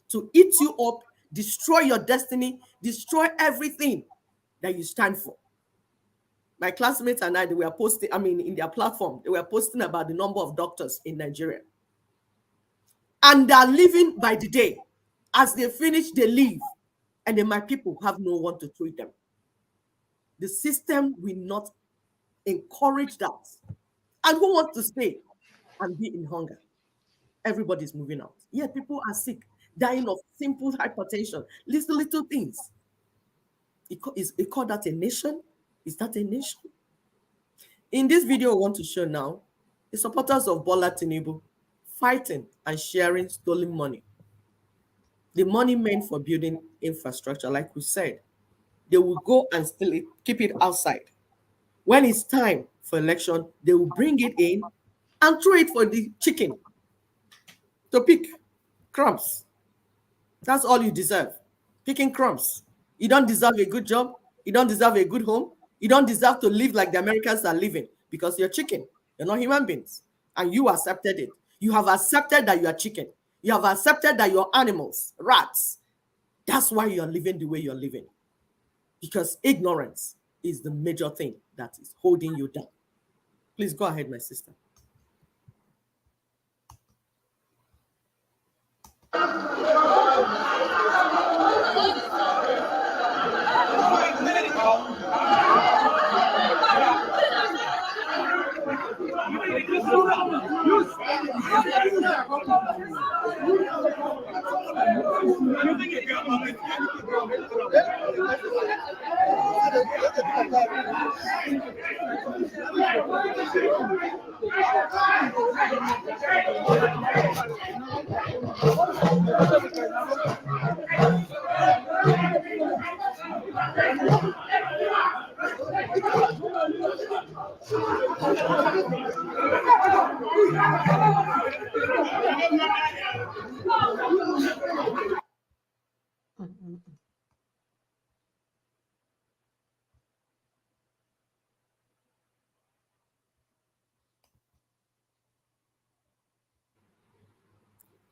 to eat you up, destroy your destiny, destroy everything that you stand for. My classmates and I, they were posting, in their platform, they were posting about the number of doctors in Nigeria. And they're living by the day. As they finish, they leave. And then my people have no one to treat them. The system will not encourage that. And who wants to stay and be in hunger? Everybody's moving out. Yeah, people are sick, dying of simple hypertension, little things. It called that a nation? Is that a nation? In this video, I want to show now the supporters of Bola Tinubu fighting and sharing stolen money. The money meant for building infrastructure, like we said, they will go and steal it, keep it outside. When it's time for election, they will bring it in and throw it for the chicken to pick crumbs. That's all you deserve, picking crumbs. You don't deserve a good job. You don't deserve a good home. You don't deserve to live like the Americans are living because you're chicken. You're not human beings. And you accepted it. You have accepted that you are chicken. You have accepted that you're animals, rats, That's why you're living the way you're living. Because ignorance is the major thing that is holding you down. Please go ahead, my sister.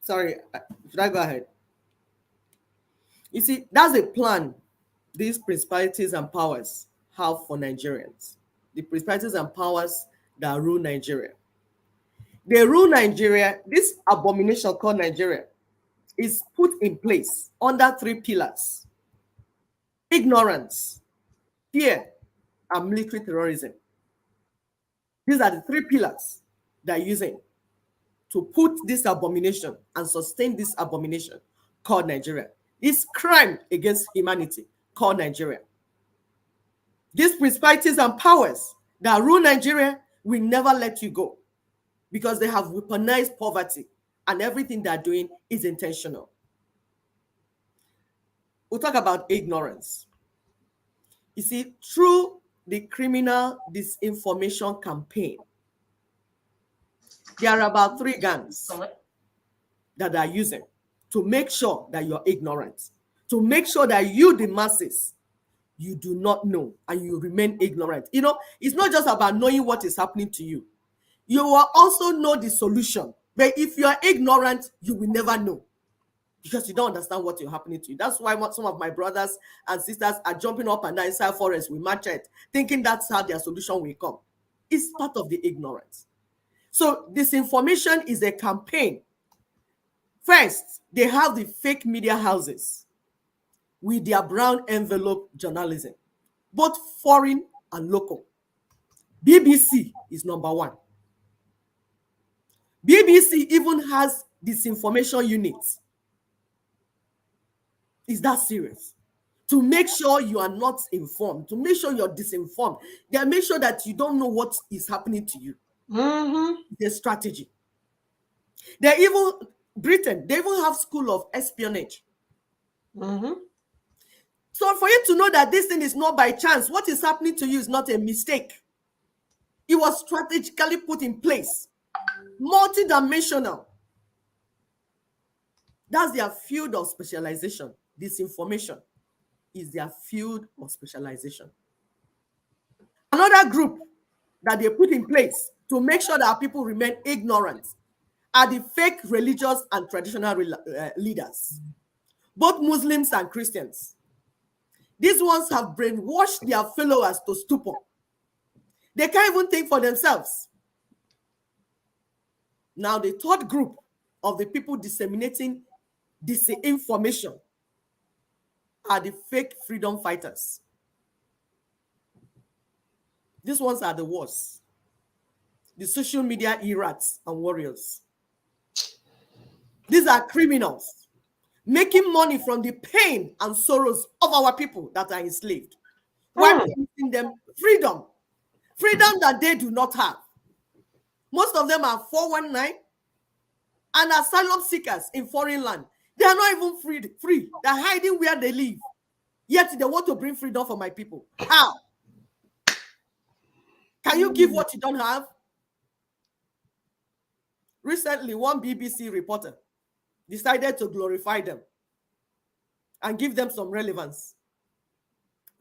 Sorry, should I go ahead? You see, that's a plan these principalities and powers have for Nigerians. The principalities and powers that rule Nigeria. They rule Nigeria. This abomination called Nigeria is put in place under 3 pillars: ignorance, fear, and military terrorism. These are the 3 pillars they're using to put this abomination and sustain this abomination called Nigeria. This crime against humanity called Nigeria. These principalities and powers that rule Nigeria will never let you go because they have weaponized poverty and everything they're doing is intentional. We'll talk about ignorance. You see, through the criminal disinformation campaign, there are about 3 gangs that are using to make sure that you're ignorant, to make sure that you, the masses, you do not know and you remain ignorant. You know, it's not just about knowing what is happening to you. You will also know the solution. But if you are ignorant, you will never know because you don't understand what is happening to you. That's why some of my brothers and sisters are jumping up and down inside forest with machete, thinking that's how their solution will come. It's part of the ignorance. So disinformation is a campaign. First, they have the fake media houses with their brown envelope journalism, both foreign and local. BBC is number 1. BBC even has disinformation units. Is that serious? To make sure you are not informed, to make sure you're disinformed. They make sure that you don't know what is happening to you. It's a strategy. They even, Britain, they even have school of espionage. So for you to know that this thing is not by chance, what is happening to you is not a mistake. It was strategically put in place, multidimensional. That's their field of specialization. Disinformation is their field of specialization. Another group that they put in place to make sure that people remain ignorant are the fake religious and traditional leaders, both Muslims and Christians. These ones have brainwashed their followers to stupor. They can't even think for themselves. Now, the 3rd group of the people disseminating disinformation are the fake freedom fighters. These ones are the worst. The social media errats and warriors. These are criminals making money from the pain and sorrows of our people that are enslaved, while promising them freedom that they do not have. Most of them are 419 and asylum seekers in foreign land. They are not even free. They're hiding where they live. Yet they want to bring freedom for my people. How? Can you give what you don't have? Recently, one BBC reporter decided to glorify them and give them some relevance.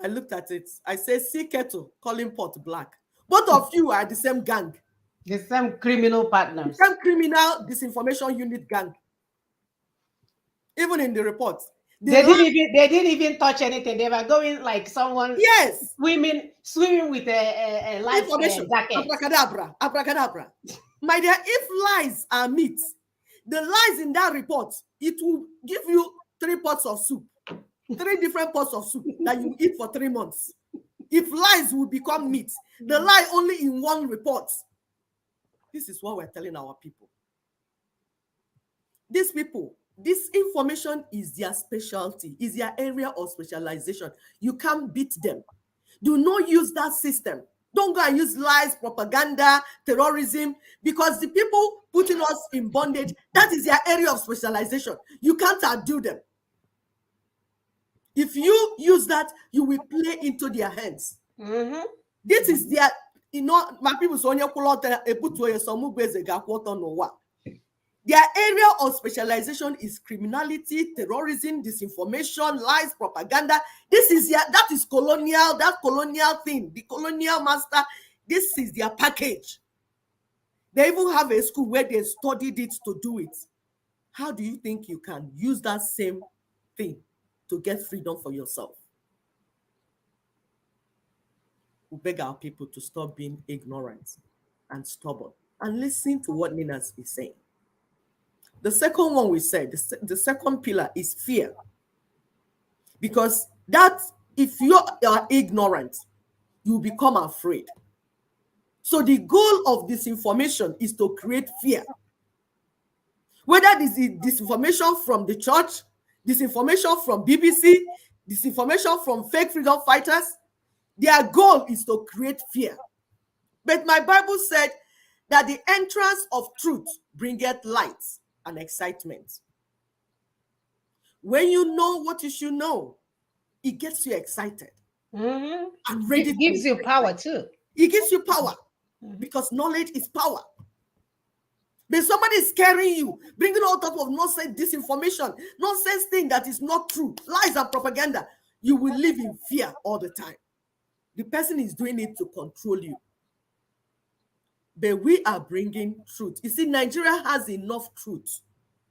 I looked at it. I said, see kettle, calling pot black. Both of you are the same gang. The same criminal partners. The same criminal disinformation unit gang. Even in the report, They didn't even touch anything. They were going like someone Yes. swimming with a life Information. jacket. Abracadabra. Abracadabra. My dear, if lies are meat, the lies in that report, it will give you 3 pots of soup, 3 different pots of soup that you eat for 3 months. If lies will become meat, the lie only in one report. This is what we're telling our people. These people, this information is their specialty, is their area of specialization. You can't beat them. Do not use that system. Don't go and use lies, propaganda, terrorism, because the people putting us in bondage, that is their area of specialization. You can't outdo them. If you use that, you will play into their hands. This is their, my people say, their area of specialization is criminality, terrorism, disinformation, lies, propaganda. That is colonial, that colonial thing, the colonial master. This is their package. They even have a school where they studied it to do it. How do you think you can use that same thing to get freedom for yourself? We beg our people to stop being ignorant and stubborn and listen to what Nina is saying. The second one we said, the second pillar is fear. Because that, if you are ignorant, you become afraid. So the goal of disinformation is to create fear. Whether this is disinformation from the church, disinformation from BBC, disinformation from fake freedom fighters, their goal is to create fear. But my Bible said that the entrance of truth bringeth light and excitement. When you know what you should know, it gets you excited and ready. It gives you power too. It gives you power because knowledge is power. But somebody is scaring you, bringing all type of nonsense, disinformation, nonsense thing that is not true, lies and propaganda. You will live in fear all the time. The person is doing it to control you. But we are bringing truth. You see, Nigeria has enough truth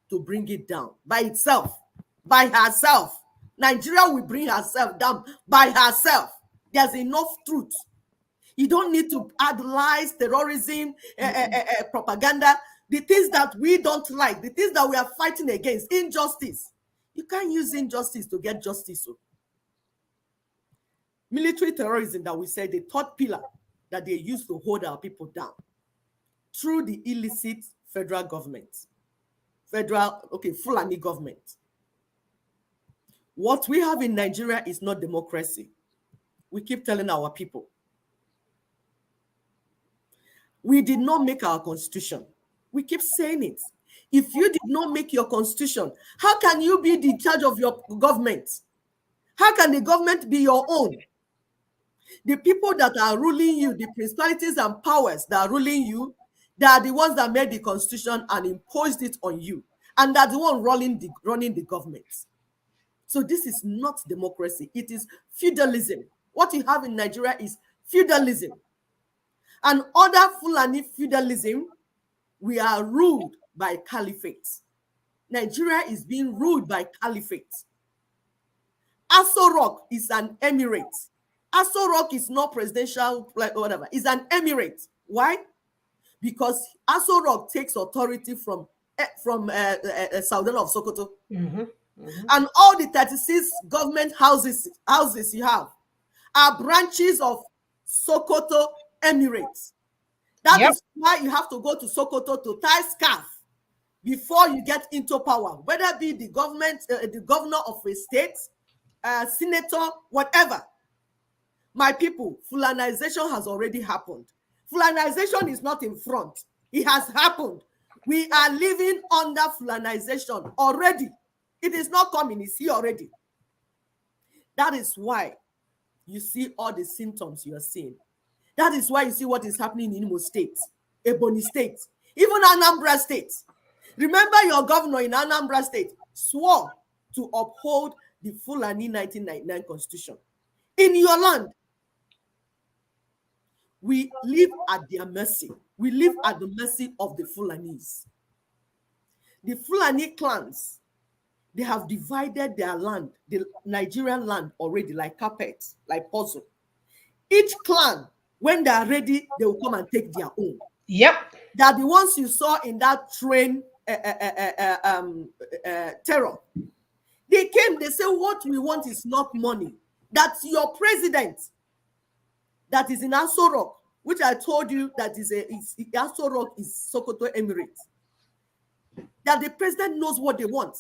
to bring it down by itself, by herself. Nigeria will bring herself down by herself. There's enough truth. You don't need to add lies, terrorism, propaganda, the things that we don't like, the things that we are fighting against, injustice. You can't use injustice to get justice. Military terrorism that we said, the third pillar that they use to hold our people down through the illicit federal government. Fulani government. What we have in Nigeria is not democracy. We keep telling our people. We did not make our constitution. We keep saying it. If you did not make your constitution, how can you be the charge of your government? How can the government be your own? The people that are ruling you, the principalities and powers that are ruling you, they are the ones that made the constitution and imposed it on you. And they're the one running the government. So this is not democracy. It is feudalism. What you have in Nigeria is feudalism. And other Fulani feudalism, we are ruled by caliphate. Nigeria is being ruled by caliphate. Aso Rock is an emirate. Aso Rock is not presidential, like whatever. It's an emirate. Why? Because Aso Rock takes authority from Sultan of Sokoto. And all the 36 government houses you have are branches of Sokoto Emirates. That is why you have to go to Sokoto to tie scarf before you get into power, whether it be the government, the governor of a state, senator, whatever. My people, Fulanization has already happened. Fulanization is not in front. It has happened. We are living under Fulanization already. It is not coming, it's here already. That is why you see all the symptoms you are seeing. That is why you see what is happening in Imo State, Ebonyi State, even Anambra State. Remember, your governor in Anambra State swore to uphold the Fulani 1999 Constitution. In your land, we live at their mercy. We live at the mercy of the Fulanis. The Fulani clans, They have divided their land, the Nigerian land already, like carpets, like puzzle. Each clan, when they are ready, they will come and take their own. Yep. They are the ones you saw in that train terror. They came, they say, what we want is not money. That's your president that is in Aso Rock, which I told you that Aso Rock is Sokoto Emirates. That the president knows what they want.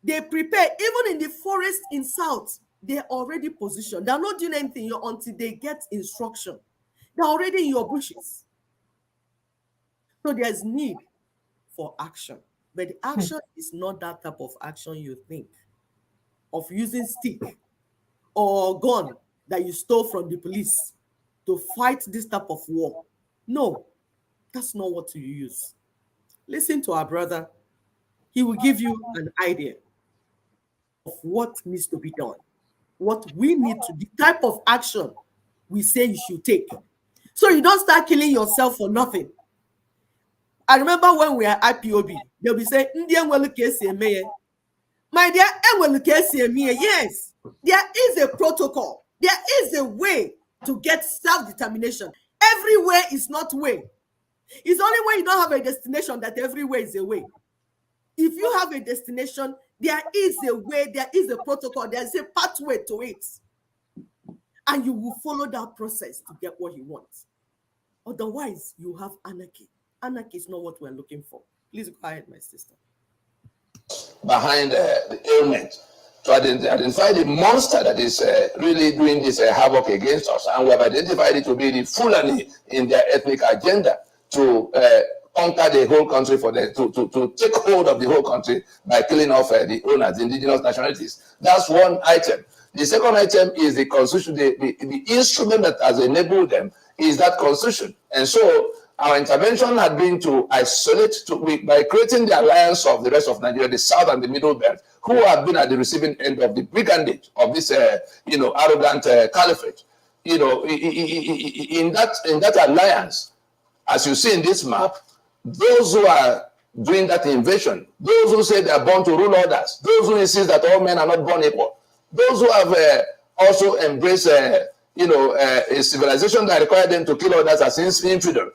They prepare, even in the forest in South, they're already positioned. They're not doing anything until they get instruction. They're already in your bushes. So there's need for action. But the action is not that type of action you think of, using stick or gun that you stole from the police to fight this type of war. No, that's not what you use. Listen to our brother. He will give you an idea of what needs to be done, what we need to, the type of action we say you should take. So you don't start killing yourself for nothing. I remember when we are at IPOB, they'll be saying, Indian will my dear, yes, there is a protocol. There is a way to get self-determination. Every way is not way. It's only when you don't have a destination that every way is a way. If you have a destination, there is a way, there is a protocol, there is a pathway to it. And you will follow that process to get what you want. Otherwise, you have anarchy. Anarchy is not what we're looking for. Please go ahead, my sister. Behind the ailment, to identify the monster that is really doing this havoc against us. And we have identified it to be the Fulani in their ethnic agenda to conquer the whole country, to take hold of the whole country by killing off the owners, the indigenous nationalities. That's one item. The second item is the constitution. The instrument that has enabled them is that constitution. And so our intervention had been to isolate, by creating the alliance of the rest of Nigeria, the South and the Middle Belt, who have been at the receiving end of the brigandage of this, arrogant caliphate. In that alliance, as you see in this map, those who are doing that invasion, those who say they are born to rule others, those who insist that all men are not born equal, those who have also embraced, a civilization that required them to kill others as infidel,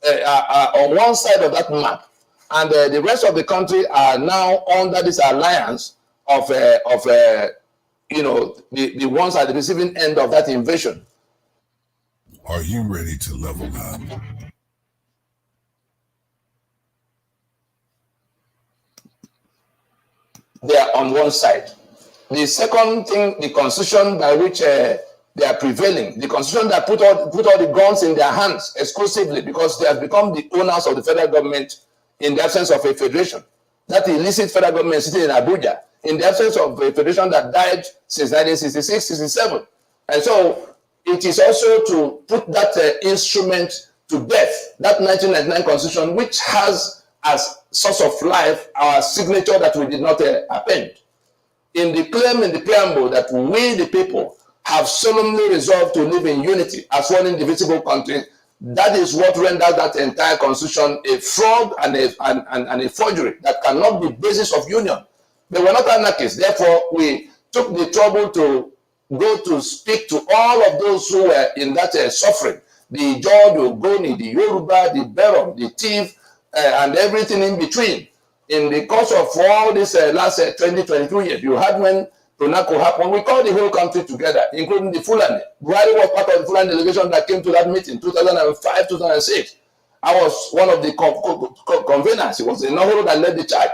are on one side of that map, and the rest of the country are now under this alliance of the ones at the receiving end of that invasion. Are you ready to level up? They are on one side. The second thing, the constitution by which they are prevailing, the constitution that put all the guns in their hands exclusively because they have become the owners of the federal government in the absence of a federation. That illicit federal government sitting in Abuja, in the absence of a federation that died since 1966, 67. And so it is also to put that instrument to death, that 1999 constitution, which has as source of life our signature that we did not append. In the claim in the preamble that we, the people, have solemnly resolved to live in unity as one indivisible country, that is what renders that entire constitution a fraud and a forgery that cannot be basis of union. They were not anarchists. Therefore, we took the trouble to go to speak to all of those who were in that suffering. The Ijaw, the Ogoni, the Yoruba, the Berom, the Tiv, and everything in between. In the course of all this last 20, 22 years, you had when Tonako happened, we called the whole country together, including the Fulani. Buhari was part of the Fulani delegation that came to that meeting, 2005, 2006. I was one of the conveners. It was the Nahoro that led the charge,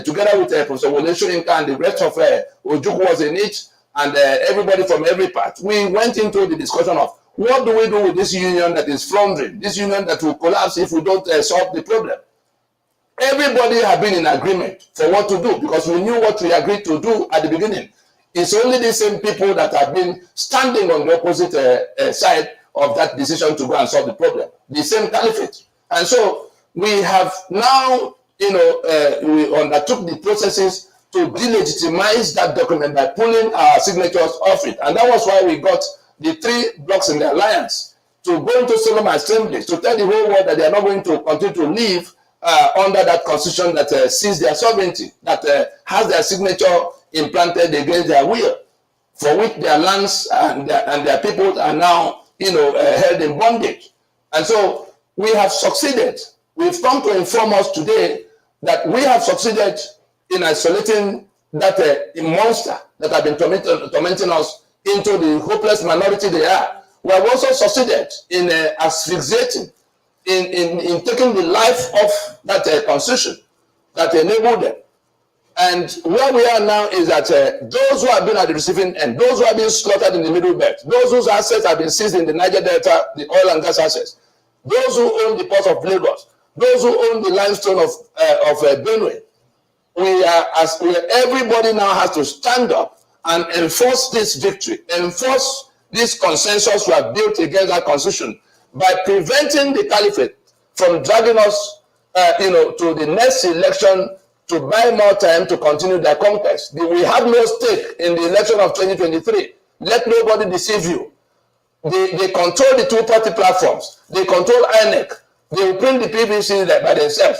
together with Professor Wole Soyinka and the rest of Ojukwu was in it, and everybody from every part. We went into the discussion of what do we do with this union that is floundering, this union that will collapse if we don't solve the problem. Everybody had been in agreement for what to do because we knew what we agreed to do at the beginning. It's only the same people that have been standing on the opposite side of that decision to go and solve the problem. The same caliphate. And so we have now, we undertook the processes to delegitimize that document by pulling our signatures off it. And that was why we got the 3 blocks in the alliance to go into solemn assemblies to tell the whole world that they are not going to continue to live under that constitution that sees their sovereignty, that has their signature implanted against their will, for which their lands and their people are now, held in bondage. And so we have succeeded. We've come to inform us today that we have succeeded in isolating that monster that have been tormenting us into the hopeless minority they are. We have also succeeded in asphyxiating, in taking the life of that constitution that enabled them. And where we are now is that those who have been at the receiving end, those who have been slaughtered in the Middle Belt, those whose assets have been seized in the Niger Delta, the oil and gas assets, those who own the port of Lagos, those who own the limestone of Benue, everybody now has to stand up and enforce this victory, enforce this consensus we have built against that constitution by preventing the caliphate from dragging us, to the next election to buy more time to continue their conquest. We have no stake in the election of 2023. Let nobody deceive you. They control the two-party platforms. They control INEC. They will print the PVC by themselves.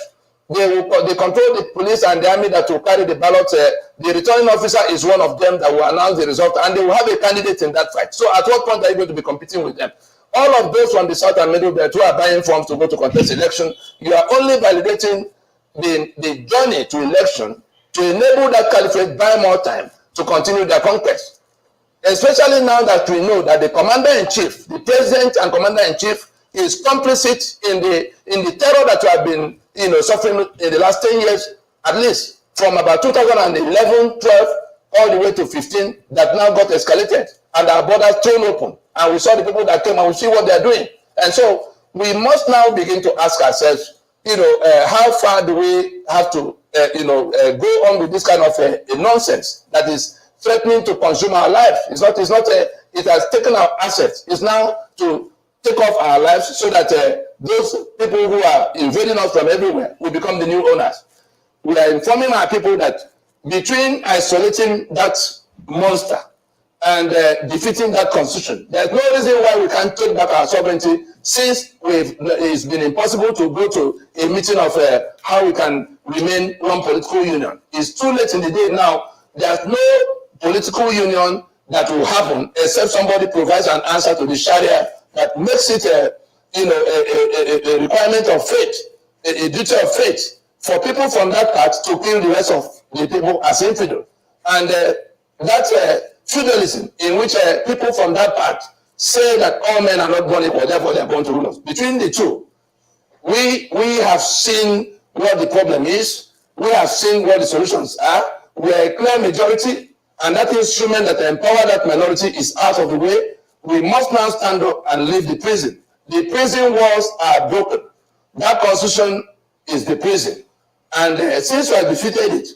They control the police and the army that will carry the ballot. The returning officer is one of them that will announce the result, and they will have a candidate in that fight. So at what point are you going to be competing with them? All of those from the South and Middle Belt who are buying forms to go to contest election, you are only validating the journey to election to enable that caliphate buy more time to continue their conquest. Especially now that we know that the commander-in-chief, the president and commander-in-chief, is complicit in the terror that we have been suffering in the last 10 years, at least from about 2011, 12, all the way to 15, that now got escalated and our borders thrown open. And we saw the people that came and we see what they're doing. And so we must now begin to ask ourselves, how far do we have to, go on with this kind of nonsense that is threatening to consume our life? It has taken our assets. It's now to take off our lives so that those people who are invading us from everywhere will become the new owners. We are informing our people that between isolating that monster and defeating that constitution, there's no reason why we can't take back our sovereignty, since it's been impossible to go to a meeting of how we can remain one political union. It's too late in the day now. There's no political union that will happen except somebody provides an answer to the Sharia that makes it a requirement of faith, a duty of faith for people from that part to kill the rest of the people as infidel. And that's feudalism in which people from that part say that all men are not born equal, therefore they are born to rule us. Between the two, we have seen what the problem is. We have seen what the solutions are. We are a clear majority, and that instrument that empower that minority is out of the way. We must now stand up and leave the prison. The prison walls are broken. That constitution is the prison. And since we have defeated it,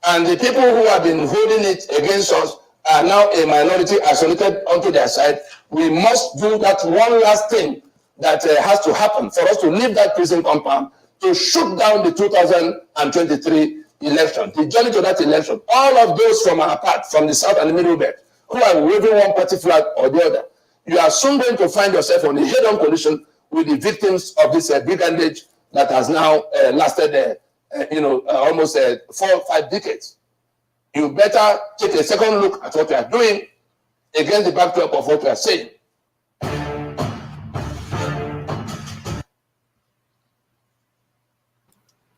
and the people who have been holding it against us are now a minority isolated onto their side, we must do that one last thing that has to happen for us to leave that prison compound, to shoot down the 2023 election, the journey to that election. All of those from our part, from the South and the Middle Belt, who are waving one party flag or the other, you are soon going to find yourself on a head-on collision with the victims of this brigandage that has now lasted, almost 4 or 5 decades. You better take a second look at what you are doing against the backdrop of what you are saying.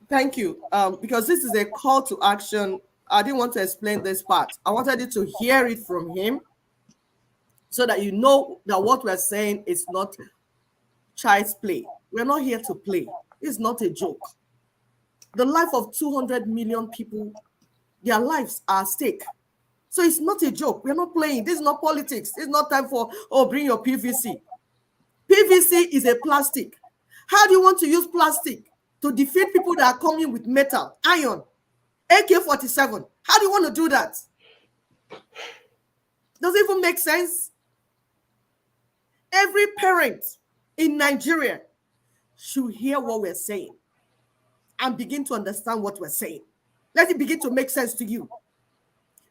Thank you. Because this is a call to action. I didn't want to explain this part. I wanted you to hear it from him so that you know that what we're saying is not child's play. We're not here to play. It's not a joke. The life of 200 million people, their lives are at stake. So it's not a joke. We're not playing. This is not politics. It's not time for, bring your PVC. PVC is a plastic. How do you want to use plastic to defeat people that are coming with metal, iron, AK-47? How do you want to do that? Does it even make sense? Every parent in Nigeria should hear what we're saying and begin to understand what we're saying. Let it begin to make sense to you.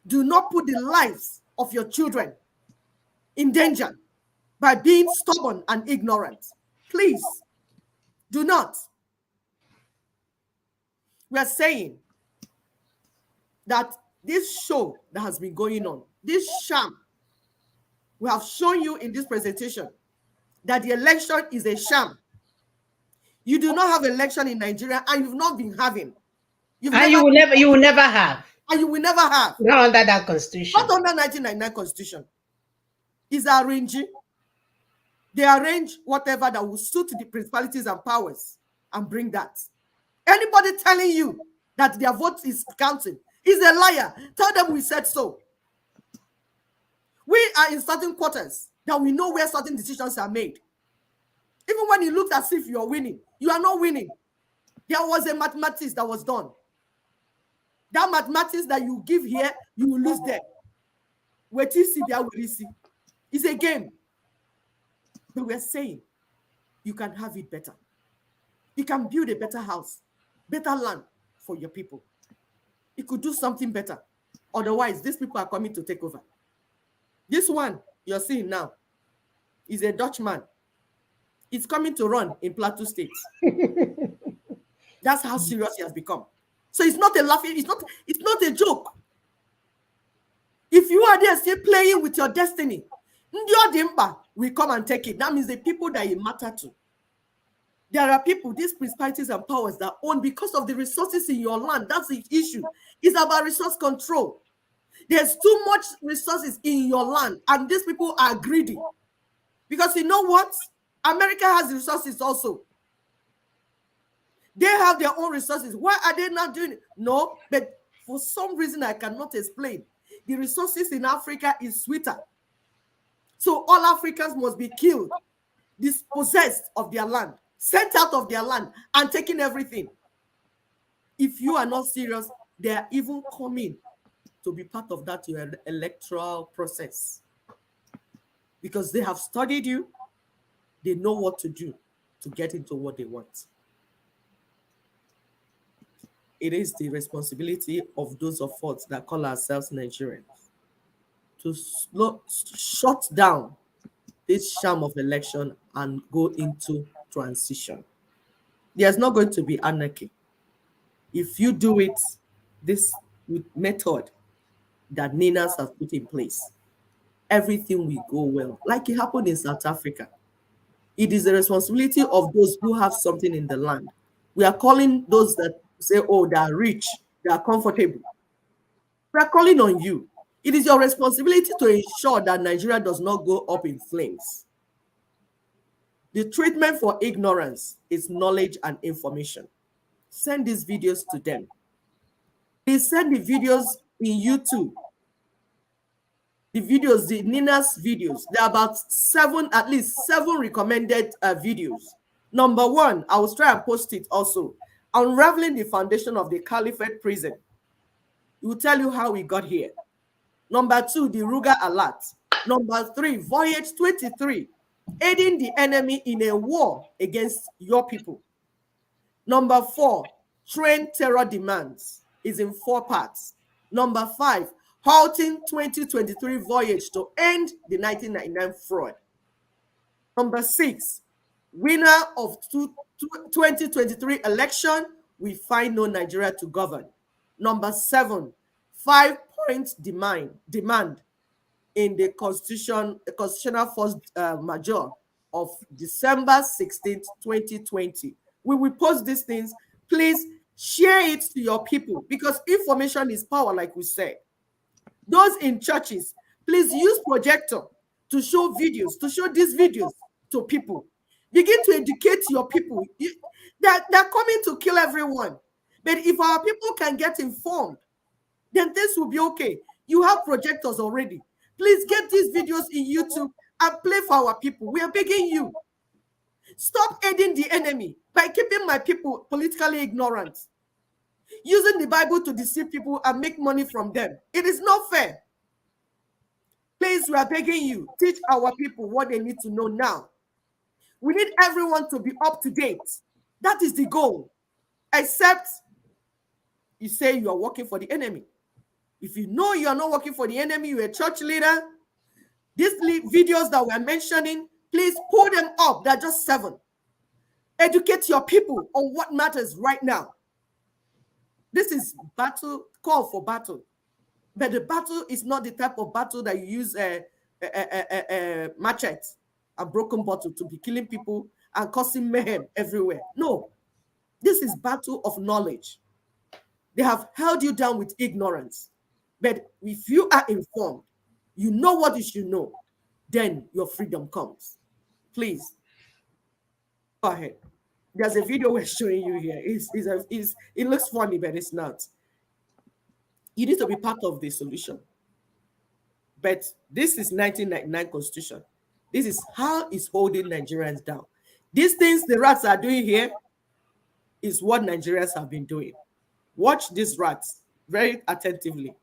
Do not put the lives of your children in danger by being stubborn and ignorant. Please, do not. We are saying that this show that has been going on, this sham, we have shown you in this presentation that the election is a sham. You do not have election in Nigeria, and you've not been having. And you will never have. And you will never have. Not under that constitution. Not under 1999 constitution. Is arranging. They arrange whatever that will suit the principalities and powers and bring that. Anybody telling you that their vote is counting is a liar. Tell them we said so. We are in certain quarters that we know where certain decisions are made. Even when it looks as if you are winning, you are not winning. There was a mathematics that was done. That mathematics that you give here, you will lose there. Wait till see there, will see. It's a game. But we're saying you can have it better. You can build a better house, better land for your people. You could do something better. Otherwise, these people are coming to take over. This one you're seeing now is a Dutchman. It's coming to run in Plateau State. That's how serious he has become. So it's not a laughing, it's not a joke. If you are there still playing with your destiny, we come and take it. That means the people that you matter to. There are people, these principalities and powers that own because of the resources in your land. That's the issue. It's about resource control. There's too much resources in your land, and these people are greedy. Because you know what? America has resources also. They have their own resources. Why are they not doing it? No, but for some reason I cannot explain. The resources in Africa is sweeter. So all Africans must be killed, dispossessed of their land, sent out of their land, and taking everything. If you are not serious, they are even coming to be part of that your electoral process. Because they have studied you, they know what to do to get into what they want. It is the responsibility of those of us that call ourselves Nigerians to shut down this sham of election and go into transition. There's not going to be anarchy. If you do it this method that Ninas has put in place, everything will go well, like it happened in South Africa. It is the responsibility of those who have something in the land. We are calling those that say, oh, they are rich, they are comfortable. We are calling on you. It is your responsibility to ensure that Nigeria does not go up in flames. The treatment for ignorance is knowledge and information. Send these videos to them. Please send the videos in YouTube. The videos, the Nina's videos, there are about at least seven recommended videos. Number one, I will try and post it also. Unraveling the foundation of the Caliphate prison. It will tell you how we got here. Number two, the Ruga Alert. Number three, Voyage 23, aiding the enemy in a war against your people. Number four, Train Terror Demands, is in 4 parts. Number five, Halting 2023 Voyage to End the 1999 Fraud. Number six, Winner of 2023 Election, we find no Nigeria to govern. Number seven, 5-point demand in the constitutional force majeure of December 16th, 2020. We will post these things. Please share it to your people because information is power, like we said. Those in churches, please use projector to show videos, to show these videos to people. Begin to educate your people. They're coming to kill everyone. But if our people can get informed, then this will be okay. You have projectors already. Please get these videos in YouTube and play for our people. We are begging you. Stop aiding the enemy by keeping my people politically ignorant, using the Bible to deceive people and make money from them. It is not fair. Please, we are begging you, teach our people what they need to know now. We need everyone to be up to date. That is the goal. Except you say you are working for the enemy. If you know you are not working for the enemy, you're a church leader, these videos that we're mentioning, please pull them up. They're just 7. Educate your people on what matters right now. This is battle, call for battle. But the battle is not the type of battle that you use a machete, a broken bottle to be killing people and causing mayhem everywhere. No, this is battle of knowledge. They have held you down with ignorance. But if you are informed, you know what you should know, then your freedom comes. Please, go ahead. There's a video we're showing you here. It looks funny, but it's not. You need to be part of the solution. But this is 1999 Constitution. This is how it's holding Nigerians down. These things the rats are doing here is what Nigerians have been doing. Watch these rats very attentively.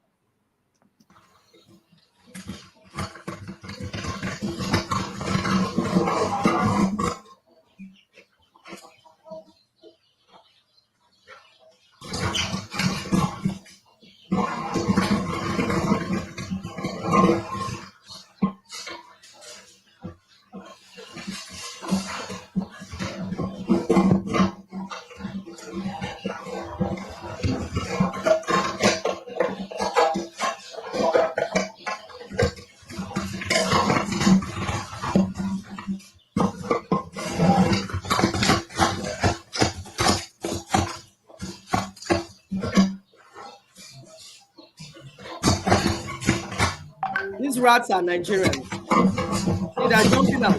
These rats are Nigerians. See, they're jumping out.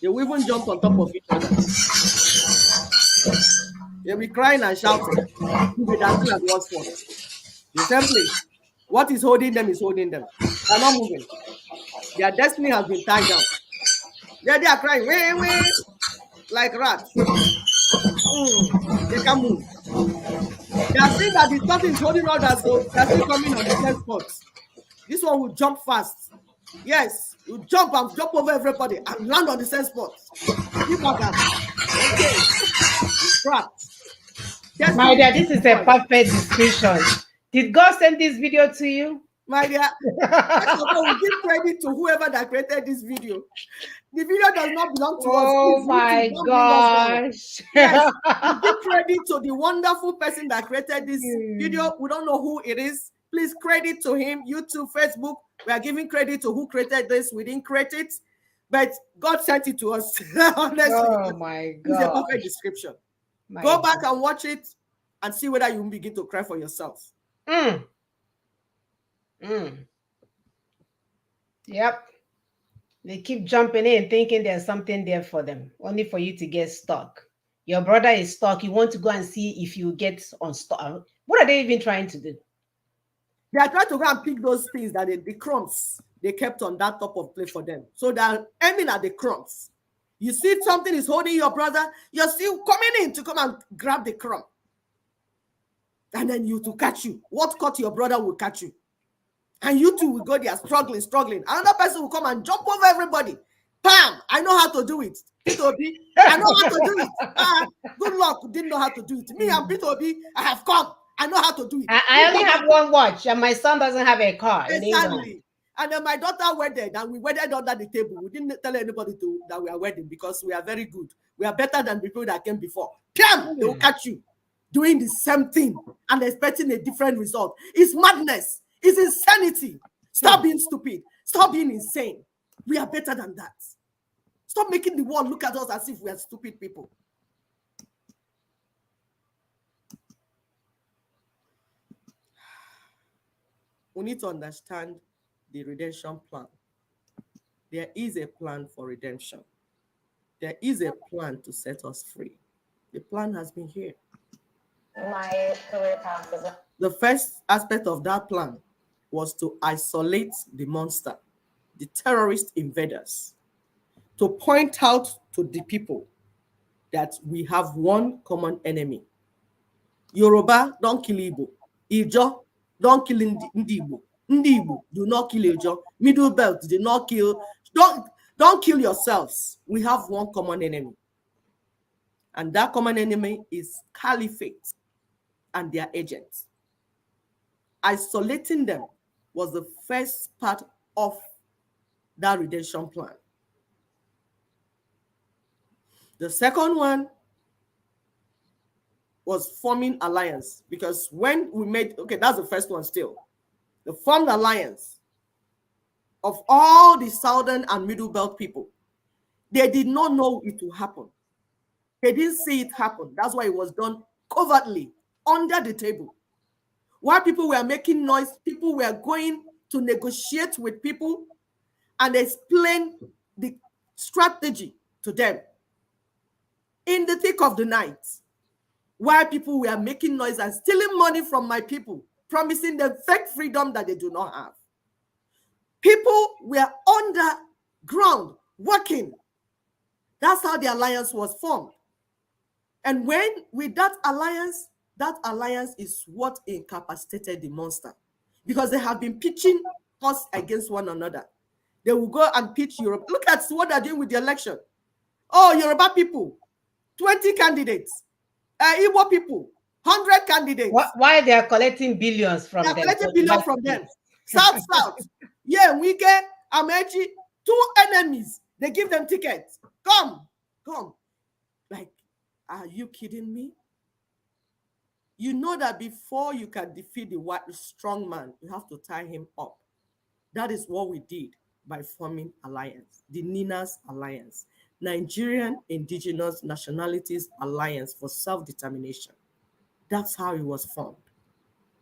They will even jump on top of each other. They'll be crying and shouting. They're dancing at what's for. The same place. What is holding them is holding them. They're not moving. Their destiny has been tied down. They are crying, wait, wait, like rats. They can't move. They are seeing that the something is holding others, so they're still coming on the same spot. This one will jump fast. Yes, you jump and jump over everybody and land on the same spot. Keep on that. Okay. It's trapped. My dear, this is a perfect description. Did God send this video to you? My dear, first of all, we give credit to whoever that created this video. The video does not belong to us. Oh my gosh. Yes, we give credit to the wonderful person that created this video. We don't know who it is. Please credit to him. YouTube, Facebook, we are giving credit to who created this. We didn't create it, but God sent it to us. Honestly, oh my God. It's a perfect description. Go back and watch it and see whether you begin to cry for yourself. Yep. They keep jumping in thinking there's something there for them, only for you to get stuck. Your brother is stuck. You want to go and see if you get unstuck. What are they even trying to do? They are trying to go and pick those things that the crumbs they kept on that top of plate for them. So they're aiming at the crumbs. You see something is holding your brother, you're still coming in to come and grab the crumb. And then you to catch you. What caught your brother will catch you. And you two will go there struggling. Another person will come and jump over everybody. Bam! I know how to do it. P2B, I know how to do it. Good luck, didn't know how to do it. Me and P2B, I have come. I know how to do it. I only have one watch, and my son doesn't have a car. Exactly. And then my daughter wedded, and we wedded under the table. We didn't tell anybody that we are wedding because we are very good. We are better than people that came before. They will catch you doing the same thing and expecting a different result. It's madness. It's insanity. Stop being stupid. Stop being insane. We are better than that. Stop making the world look at us as if we are stupid people. We need to understand the redemption plan. There is a plan for redemption. There is a plan to set us free. The plan has been here. My career path is the first aspect of that plan was to isolate the monster, the terrorist invaders, to point out to the people that we have one common enemy. Yoruba, don't kill Igbo. Ijo, don't kill Ndibo. Ndibo, do not kill Ijo. Middle Belt, do not kill. Don't kill yourselves. We have one common enemy. And that common enemy is Caliphate and their agents. Isolating them was the first part of that redemption plan. The second one was forming alliance, because when we made, okay, that's the first one still, the formed alliance of all the southern and middle belt people. They did not know it would happen. They didn't see it happen. That's why it was done covertly, under the table. While people were making noise, people were going to negotiate with people and explain the strategy to them in the thick of the night. While people were making noise and stealing money from my people, promising them fake freedom that they do not have. People were underground working. That's how the alliance was formed. And when with that alliance is what incapacitated the monster, because they have been pitching us against one another. They will go and pitch Europe. Look at what they're doing with the election. Oh, Yoruba people, 20 candidates. Igbo people, 100 candidates. Why they are collecting billions from them? Collecting billions from them. South. Yeah, we get Amechi, 2 enemies. They give them tickets. Come. Like, are you kidding me? You know that before you can defeat the white strong man, you have to tie him up. That is what we did by forming alliance, the NINAS Alliance, Nigerian Indigenous Nationalities Alliance for Self-Determination. That's how it was formed.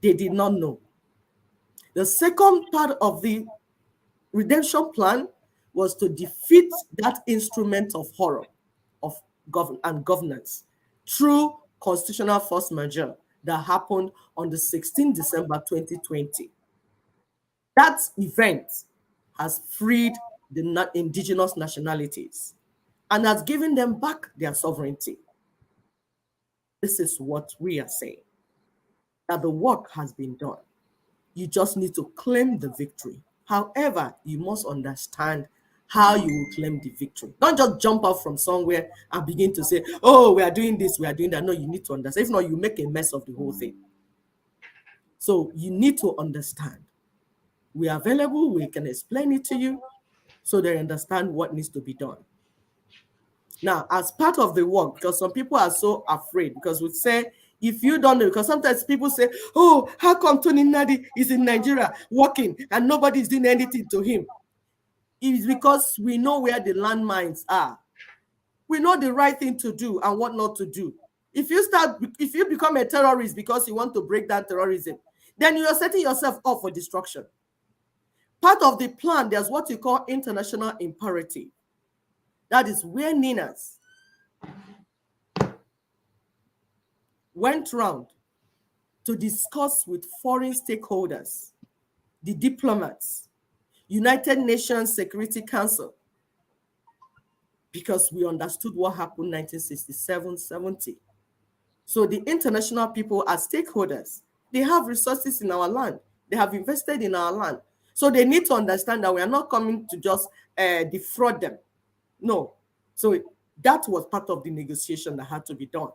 They did not know. The second part of the redemption plan was to defeat that instrument of horror of governance through constitutional force majeure that happened on the 16th December 2020. That event has freed the indigenous nationalities and has given them back their sovereignty. This is what we are saying, that the work has been done. You just need to claim the victory. However, you must understand how you will claim the victory. Don't just jump out from somewhere and begin to say, oh, we are doing this, we are doing that. No, you need to understand. If not, you make a mess of the whole thing. So you need to understand. We are available, we can explain it to you so they understand what needs to be done. Now, as part of the work, because some people are so afraid, because we say, if you don't know, because sometimes people say, oh, how come Tony Nadi is in Nigeria working and nobody is doing anything to him? It is because we know where the landmines are. We know the right thing to do and what not to do. If you become a terrorist because you want to break down terrorism, then you are setting yourself up for destruction. Part of the plan, there's what you call international imperative. That is where NINAS went round to discuss with foreign stakeholders, the diplomats, United Nations Security Council, because we understood what happened in 1967-70. So the international people as stakeholders, they have resources in our land. They have invested in our land. So they need to understand that we are not coming to just defraud them. No. So that was part of the negotiation that had to be done.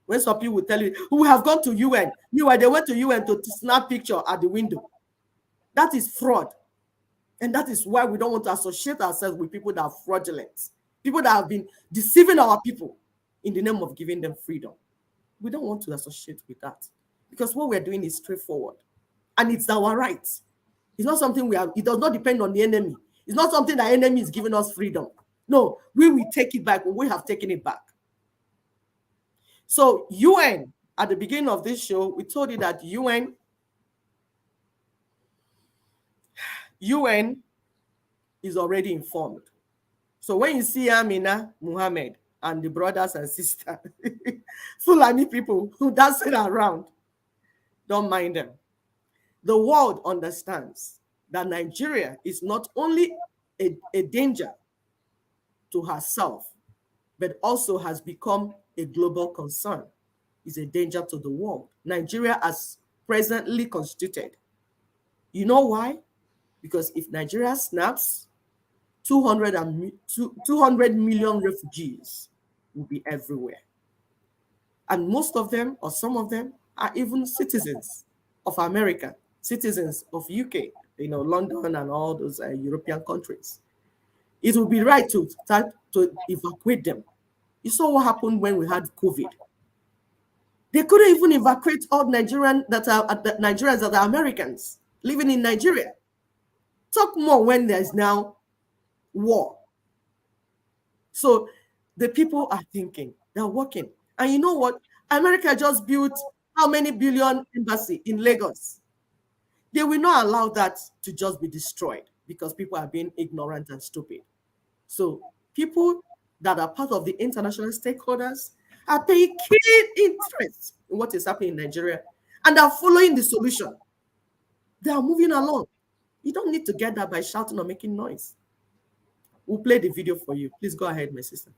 When some people will tell you, we have gone to UN. Meanwhile, they went to UN to snap picture at the window. That is fraud. And that is why we don't want to associate ourselves with people that are fraudulent. People that have been deceiving our people in the name of giving them freedom. We don't want to associate with that. Because what we're doing is straightforward. And it's our right. It's not something it does not depend on the enemy. It's not something that enemy is giving us freedom. No, we will take it back when we have taken it back. So UN, at the beginning of this show, we told you that UN is already informed. So when you see Amina, Muhammad, and the brothers and sisters, Fulani people who dancing around, don't mind them. The world understands that Nigeria is not only a danger to herself, but also has become a global concern. It's a danger to the world. Nigeria is presently constituted. You know why? Because if Nigeria snaps, 200 million refugees will be everywhere. And most of them, or some of them, are even citizens of America, citizens of UK, London and all those European countries. It would be right to start to evacuate them. You saw what happened when we had COVID. They couldn't even evacuate all Nigerians that are Americans living in Nigeria. Talk more when there's now war. So the people are thinking, they're working. And you know what? America just built how many billion embassy in Lagos? They will not allow that to just be destroyed because people are being ignorant and stupid. So people that are part of the international stakeholders are paying keen interest in what is happening in Nigeria and are following the solution. They are moving along. You don't need to get that by shouting or making noise. We'll play the video for you. Please go ahead, my sister.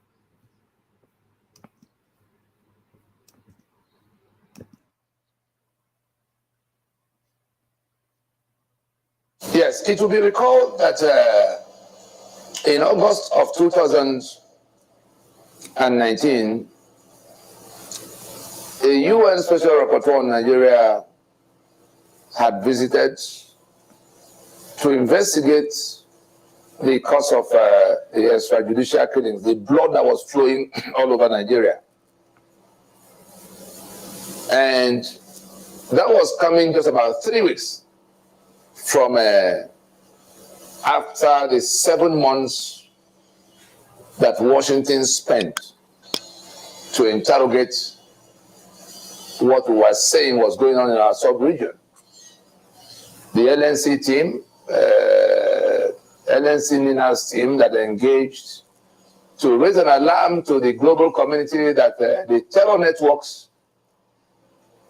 Yes, it will be recalled that in August of 2019, a UN Special Rapporteur on Nigeria had visited to investigate the cause of the extrajudicial killings, the blood that was flowing all over Nigeria. And that was coming just about 3 weeks from after the 7 months that Washington spent to interrogate what we were saying was going on in our sub-region. The LNC team, LNC Nina's team that engaged to raise an alarm to the global community that the terror networks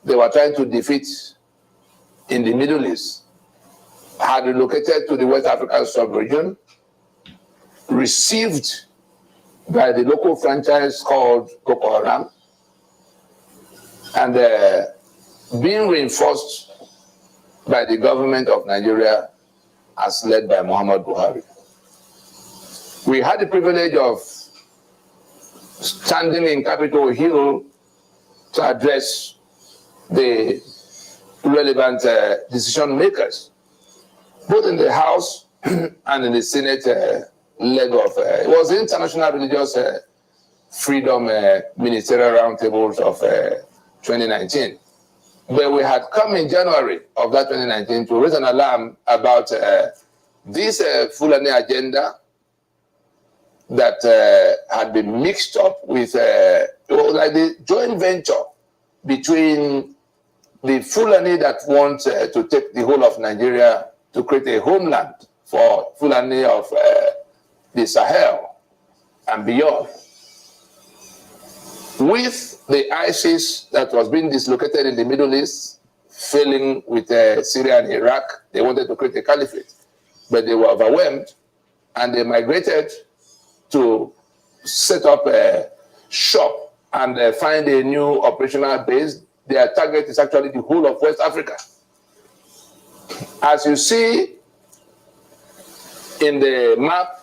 they were trying to defeat in the Middle East had relocated to the West African sub-region, received by the local franchise called Boko Haram, and being reinforced by the government of Nigeria as led by Muhammad Buhari. We had the privilege of standing in Capitol Hill to address the relevant decision makers, both in the House and in the Senate leg of it was the International Religious Freedom Ministerial Roundtables of 2019. But we had come in January of that 2019 to raise an alarm about this Fulani agenda that had been mixed up with like the joint venture between the Fulani that want to take the whole of Nigeria to create a homeland for Fulani of the Sahel and beyond, with the ISIS that was being dislocated in the Middle East, failing with Syria and Iraq. They wanted to create a caliphate, but they were overwhelmed and they migrated to set up a shop and find a new operational base. Their target is actually the whole of West Africa. As you see in the map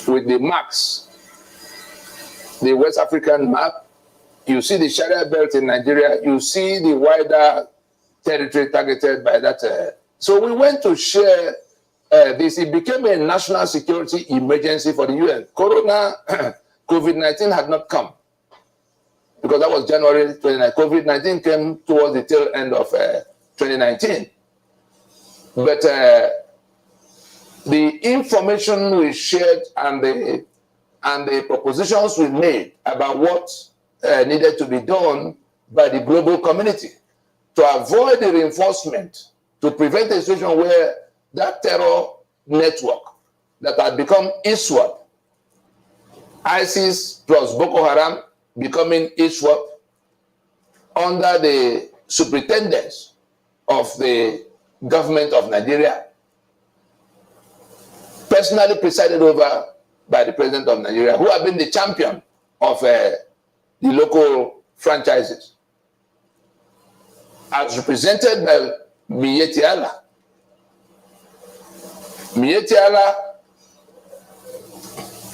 with the marks, the West African map, you see the Sharia belt in Nigeria, you see the wider territory targeted by that. So we went to share this. It became a national security emergency for the UN. COVID-19 had not come, because that was January 29. COVID-19 came towards the tail end of 2019. But the information we shared and the propositions we made about what needed to be done by the global community to avoid the reinforcement, to prevent a situation where that terror network that had become ISWAP, ISIS plus Boko Haram becoming ISWAP under the superintendence of the government of Nigeria, personally presided over by the president of Nigeria, who have been the champion of the local franchises, as represented by Miyetti Allah. Miyetti Allah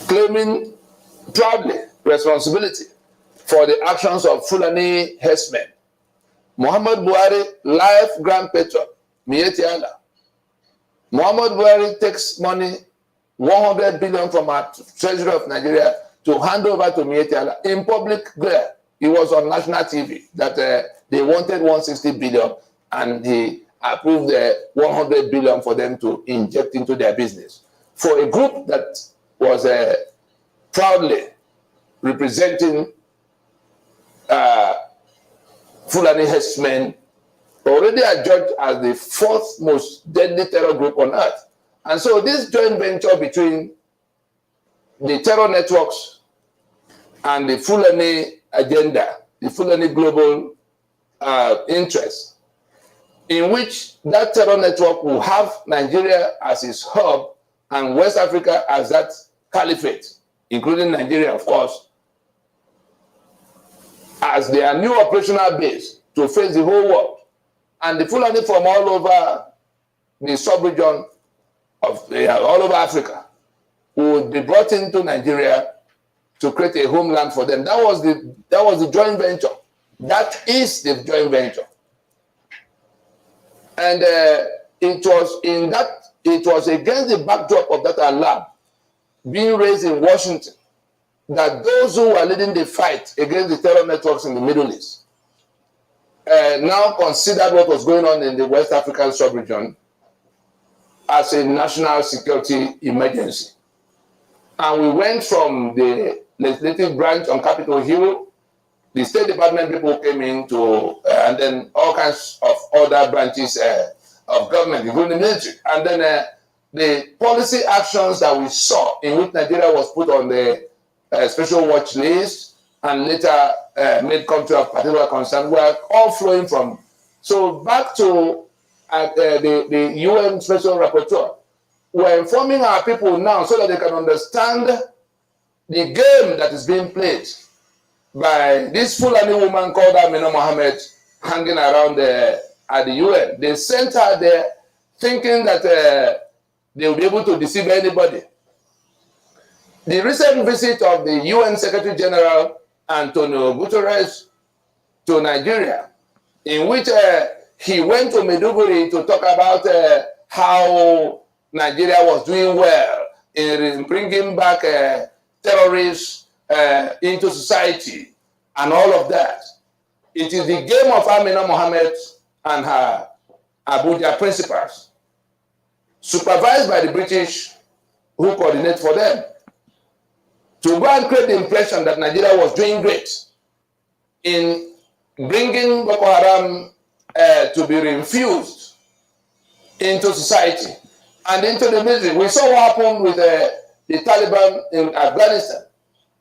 claiming proudly responsibility for the actions of Fulani herdsmen. Muhammad Buhari, life grand patron, Miyetti Allah. Muhammad Buhari takes money, 100 billion from our treasury of Nigeria, to hand over to Miyetti Allah in public glare. It was on national TV that they wanted 160 billion and he approved the 100 billion for them to inject into their business. For a group that was proudly representing Fulani herdsmen, already adjudged as the fourth most deadly terror group on earth. And so this joint venture between the terror networks and the Fulani agenda, the Fulani global interest, in which that terror network will have Nigeria as its hub and West Africa as that caliphate, including Nigeria, of course, as their new operational base to face the whole world. And the Fulani from all over the sub-region of all over Africa would be brought into Nigeria to create a homeland for them. That was the joint venture. That is the joint venture. And it was against the backdrop of that alarm being raised in Washington that those who were leading the fight against the terror networks in the Middle East now considered what was going on in the West African sub-region as a national security emergency. And we went from the legislative branch on Capitol Hill, the State Department people came in to, and then all kinds of other branches of government, including the military. And then the policy actions that we saw in which Nigeria was put on the special watch list and later made country of particular concern were all flowing from. So back to the UN Special Rapporteur, we're informing our people now so that they can understand the game that is being played by this Fulani woman called Amina Mohammed hanging around at the UN. They sent her there thinking that they will be able to deceive anybody. The recent visit of the UN Secretary General Antonio Guterres to Nigeria, in which he went to Maiduguri to talk about how Nigeria was doing well in bringing back terrorists into society and all of that. It is the game of Amina Mohammed and her Abuja principals, supervised by the British who coordinate for them, to go and create the impression that Nigeria was doing great in bringing Boko Haram to be reinfused into society and into the military. We saw what happened with the Taliban in Afghanistan,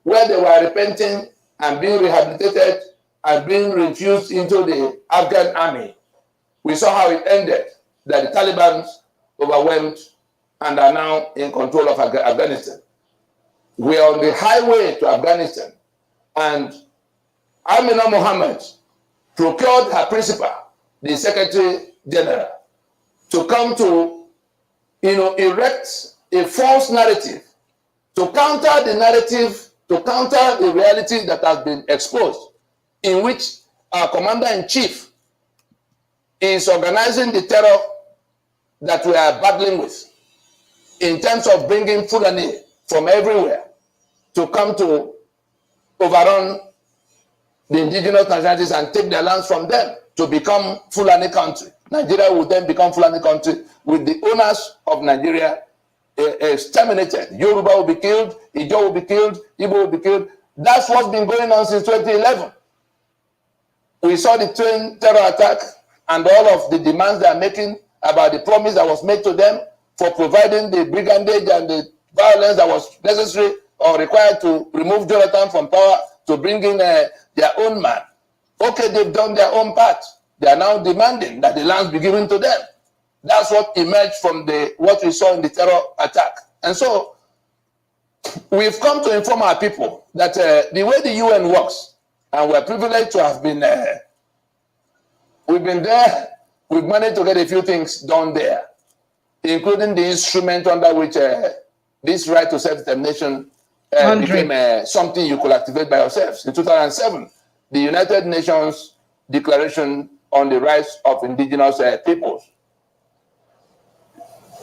where they were repenting and being rehabilitated and being reinfused into the Afghan army. We saw how it ended, that the Taliban overwhelmed and are now in control of Afghanistan. We are on the highway to Afghanistan, and Amina Mohammed procured her principal, the Secretary General, to come to, erect a false narrative to counter the narrative, to counter the reality that has been exposed, in which our commander-in-chief is organizing the terror that we are battling with in terms of bringing Fulani from everywhere to come to overrun the indigenous nationalities and take their lands from them to become Fulani country. Nigeria will then become Fulani country with the owners of Nigeria exterminated. Yoruba will be killed, Ijo will be killed, Igbo will be killed. That's what's been going on since 2011. We saw the twin terror attack and all of the demands they are making about the promise that was made to them for providing the brigandage and the violence that was necessary or required to remove Jonathan from power to bring in their own man. Okay, they've done their own part. They are now demanding that the lands be given to them. That's what emerged from what we saw in the terror attack. And so we've come to inform our people that the way the UN works, and we're privileged to have been we've been there, we've managed to get a few things done there, including the instrument under which this right to self-determination became something you could activate by yourselves. In 2007, the United Nations Declaration on the Rights of Indigenous Peoples.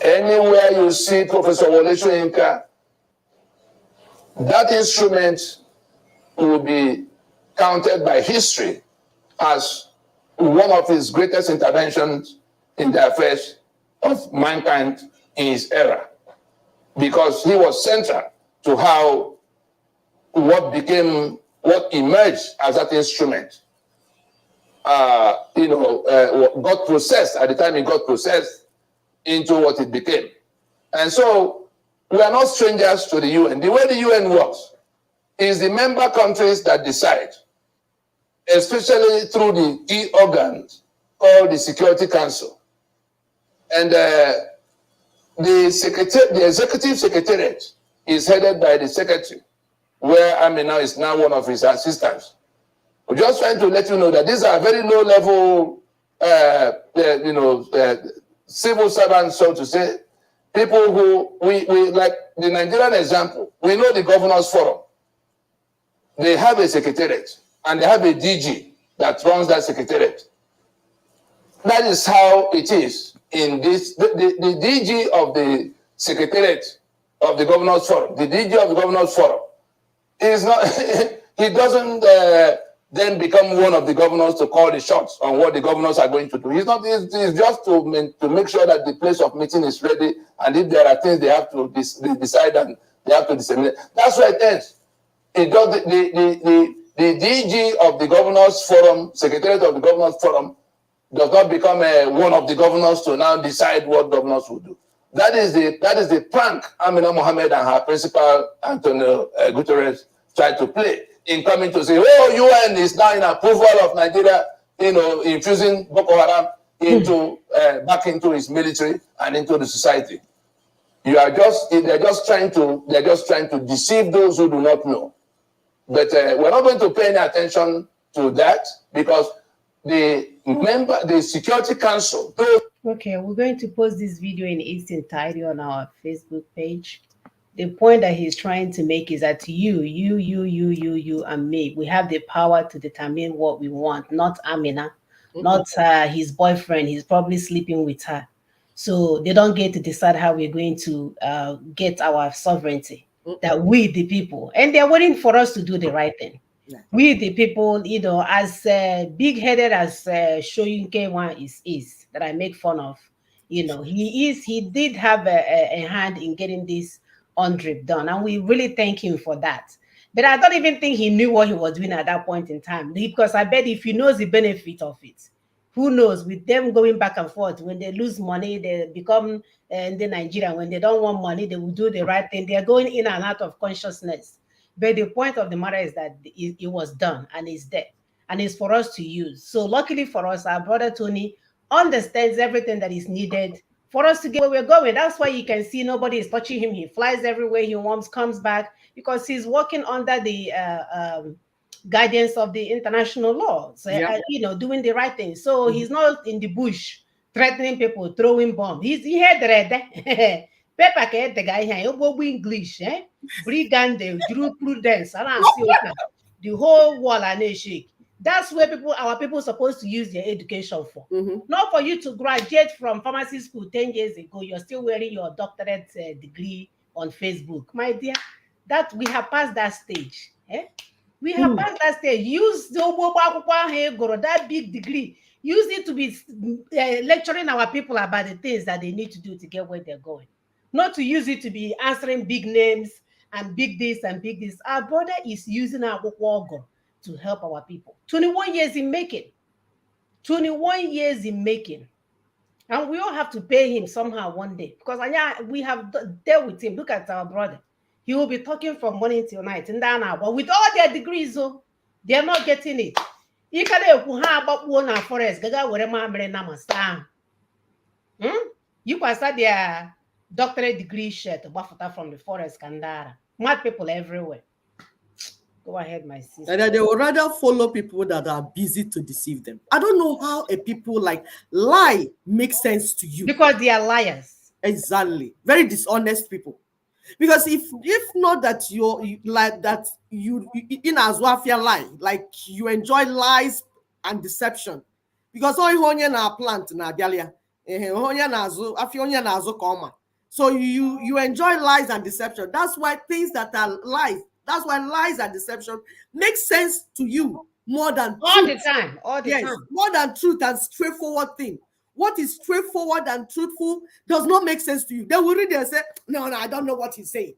Anywhere you see Professor Wole Soyinka, that instrument will be counted by history as one of his greatest interventions in the affairs of mankind in his era, because he was central to how what emerged as that instrument, got processed at the time. It got processed into what it became. And so we are not strangers to the UN. The way the UN works is the member countries that decide, especially through the key organs called the Security Council. And the executive secretariat is headed by the secretary, where Amina is now one of his assistants. We're just trying to let you know that these are very low level, civil servants, so to say, people who we like the Nigerian example. We know the Governors Forum. They have a secretariat and they have a DG that runs that secretariat. That is how it is in this. The DG of the secretariat of the Governors Forum, the DG of the Governors Forum, is not. He doesn't then become one of the governors to call the shots on what the governors are going to do. He's not. It's just to make sure that the place of meeting is ready, and if there are things they have to decide and they have to disseminate. That's why it ends. It does the DG of the Governors Forum, Secretariat of the Governors Forum, does not become one of the governors to now decide what governors will do. That is the prank Amina Mohammed and her principal Antonio Guterres tried to play in coming to say, oh, UN is now in approval of Nigeria, infusing Boko Haram back into its military and into the society. They're just trying to deceive those who do not know. But we're not going to pay any attention to that, because the Security Council. Okay, we're going to post this video in its entirety on our Facebook page. The point that he's trying to make is that you and me, we have the power to determine what we want, not Amina, not his boyfriend. He's probably sleeping with her. So they don't get to decide how we're going to get our sovereignty. That we, the people, and they're waiting for us to do the right thing. Yeah. We, the people, as big-headed as Shoyinke one is that I make fun of, he did have a hand in getting this UNDRIP done, and we really thank him for that. But I don't even think he knew what he was doing at that point in time, because I bet if he knows the benefit of it, who knows, with them going back and forth, when they lose money, they become the Nigerian. When they don't want money, they will do the right thing. They're going in and out of consciousness. But the point of the matter is that it was done and it's there and it's for us to use. So luckily for us, our brother Tony understands everything that is needed for us to get where we're going. That's why you can see nobody is touching him. He flies everywhere he wants, comes back, because he's working under the guidance of the international law, so, doing the right thing. So he's not in the bush threatening people, throwing bombs. He had the paper the guy here, English, brigande, jurisprudence, the whole wall and shake. That's where our people are supposed to use their education for. Not for you to graduate from pharmacy school 10 years ago. You're still wearing your doctorate degree on Facebook, my dear. That we have passed that stage. We have passed that stage. Use that big degree. Use it to be lecturing our people about the things that they need to do to get where they're going. Not to use it to be answering big names and big this and big this. Our brother is using our work to help our people. 21 years in making. 21 years in making. And we all have to pay him somehow one day, because we have dealt with him. Look at our brother. He will be talking from morning till night in that hour. With all their degrees, though, they are not getting it. You can forest. You can start their doctorate degree shirt from the forest, Kandara. Mad people everywhere. Go ahead, my sister. And they would rather follow people that are busy to deceive them. I don't know how a people lie makes sense to you. Because they are liars. Exactly. Very dishonest people. Because if not that you in Azwafia lie, like you enjoy lies and deception. Because na plant na dialia. So you enjoy lies and deception. That's why things that are lies, That's why lies and deception make sense to you more than all truth. the time. All the time. More than truth and straightforward thing. What is straightforward and truthful does not make sense to you. They will read it and say, no, I don't know what he's saying.